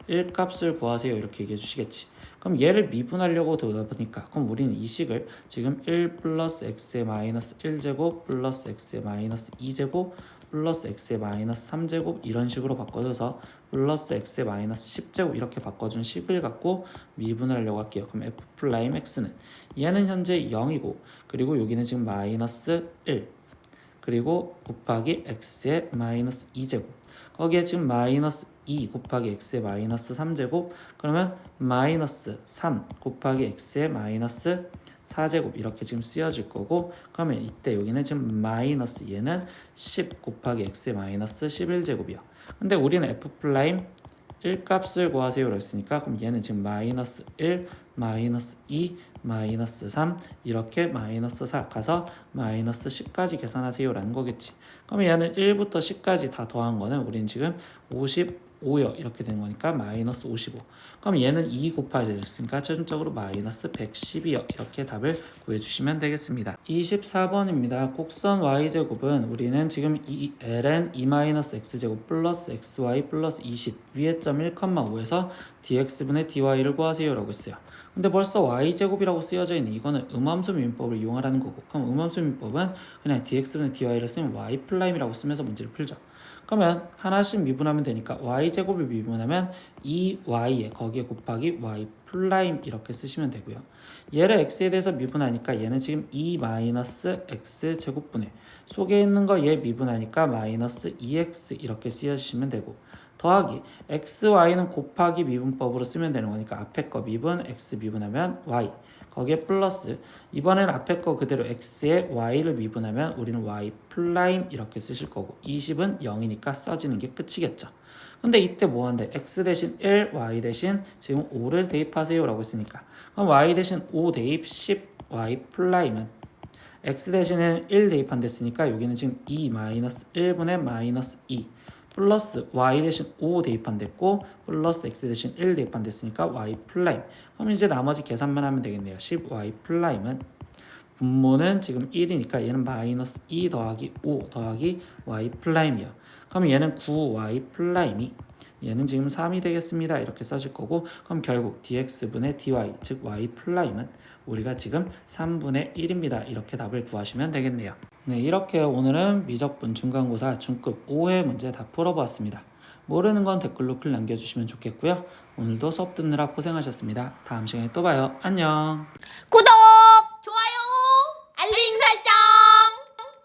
[SPEAKER 1] 1 값을 구하세요 이렇게 얘기해 주시겠지. 그럼 얘를 미분하려고 들어다 보니까 그럼 우리는 이 식을 지금 1 플러스 x의 마이너스 1제곱 플러스 x의 마이너스 2제곱 플러스 x의 마이너스 3제곱 이런 식으로 바꿔줘서 플러스 x의 마이너스 10제곱 이렇게 바꿔준 식을 갖고 미분하려고 할게요. 그럼 f 플라임 x는 얘는 현재 0이고 그리고 여기는 지금 마이너스 1 그리고 곱하기 x의 마이너스 2제곱 거기에 지금 마이너스 2 곱하기 x의 마이너스 3제곱 그러면 마이너스 3 곱하기 x의 마이너스 4제곱 이렇게 지금 쓰여질 거고 그러면 이때 여기는 지금 마이너스 얘는 10 곱하기 x의 마이너스 11제곱이야. 근데 우리는 f 플라임 1 값을 구하세요라고 했으니까 그럼 얘는 지금 마이너스 1 마이너스 2 마이너스 3 이렇게 마이너스 4 가서 마이너스 10까지 계산하세요 라는 거겠지. 그러면 얘는 1부터 10까지 다 더한 거는 우린 지금 55요 이렇게 된 거니까 마이너스 55 그럼 얘는 2 곱하기 했으니까 최종적으로 마이너스 110이요 이렇게 답을 구해주시면 되겠습니다. 24번입니다. 곡선 y제곱은 우리는 지금 이 ln 2-x제곱 플러스 xy 플러스 20 위에 점 1,5에서 dx분의 dy를 구하세요 라고 했어요. 근데 벌써 y제곱이라고 쓰여져 있는 이거는 음함수 미분법을 이용하라는 거고 그럼 음함수 미분법은 그냥 dx분의 dy를 쓰면 y'이라고 쓰면서 문제를 풀죠. 그러면 하나씩 미분하면 되니까 y제곱을 미분하면 2y에 거기에 곱하기 y 플라임 이렇게 쓰시면 되고요. 얘를 x에 대해서 미분하니까 얘는 지금 2 마이너스 x 제곱분의 속에 있는 거 얘 미분하니까 마이너스 2x 이렇게 쓰여주시면 되고 더하기 x, y는 곱하기 미분법으로 쓰면 되는 거니까 앞에 거 미분, x 미분하면 y 거기에 플러스 이번에는 앞에 거 그대로 x에 y를 미분하면 우리는 y 플라임 이렇게 쓰실 거고 20은 0이니까 써지는 게 끝이겠죠. 근데 이때 뭐 한대? x 대신 1, y 대신 지금 5를 대입하세요 라고 했으니까 그럼 y 대신 5 대입 10 y 플라임은 x 대신에 1 대입한 됐으니까 여기는 지금 2 마이너스 1분의 마이너스 2 플러스 y 대신 5 대입한 됐고 플러스 x 대신 1 대입한 됐으니까 y 플라임 그럼 이제 나머지 계산만 하면 되겠네요. 10y 플라임은 분모는 지금 1이니까 얘는 마이너스 2 더하기 5 더하기 y 플라임이요. 그럼 얘는 9y 플라임이 얘는 지금 3이 되겠습니다. 이렇게 써질 거고 그럼 결국 dx분의 dy 즉 y 플라임은 우리가 지금 3분의 1입니다. 이렇게 답을 구하시면 되겠네요. 네, 이렇게 오늘은 미적분 중간고사 중급 5회 문제 다 풀어보았습니다. 모르는 건 댓글로 글 남겨주시면 좋겠고요. 오늘도 수업 듣느라 고생하셨습니다. 다음 시간에 또 봐요. 안녕.
[SPEAKER 2] 구독!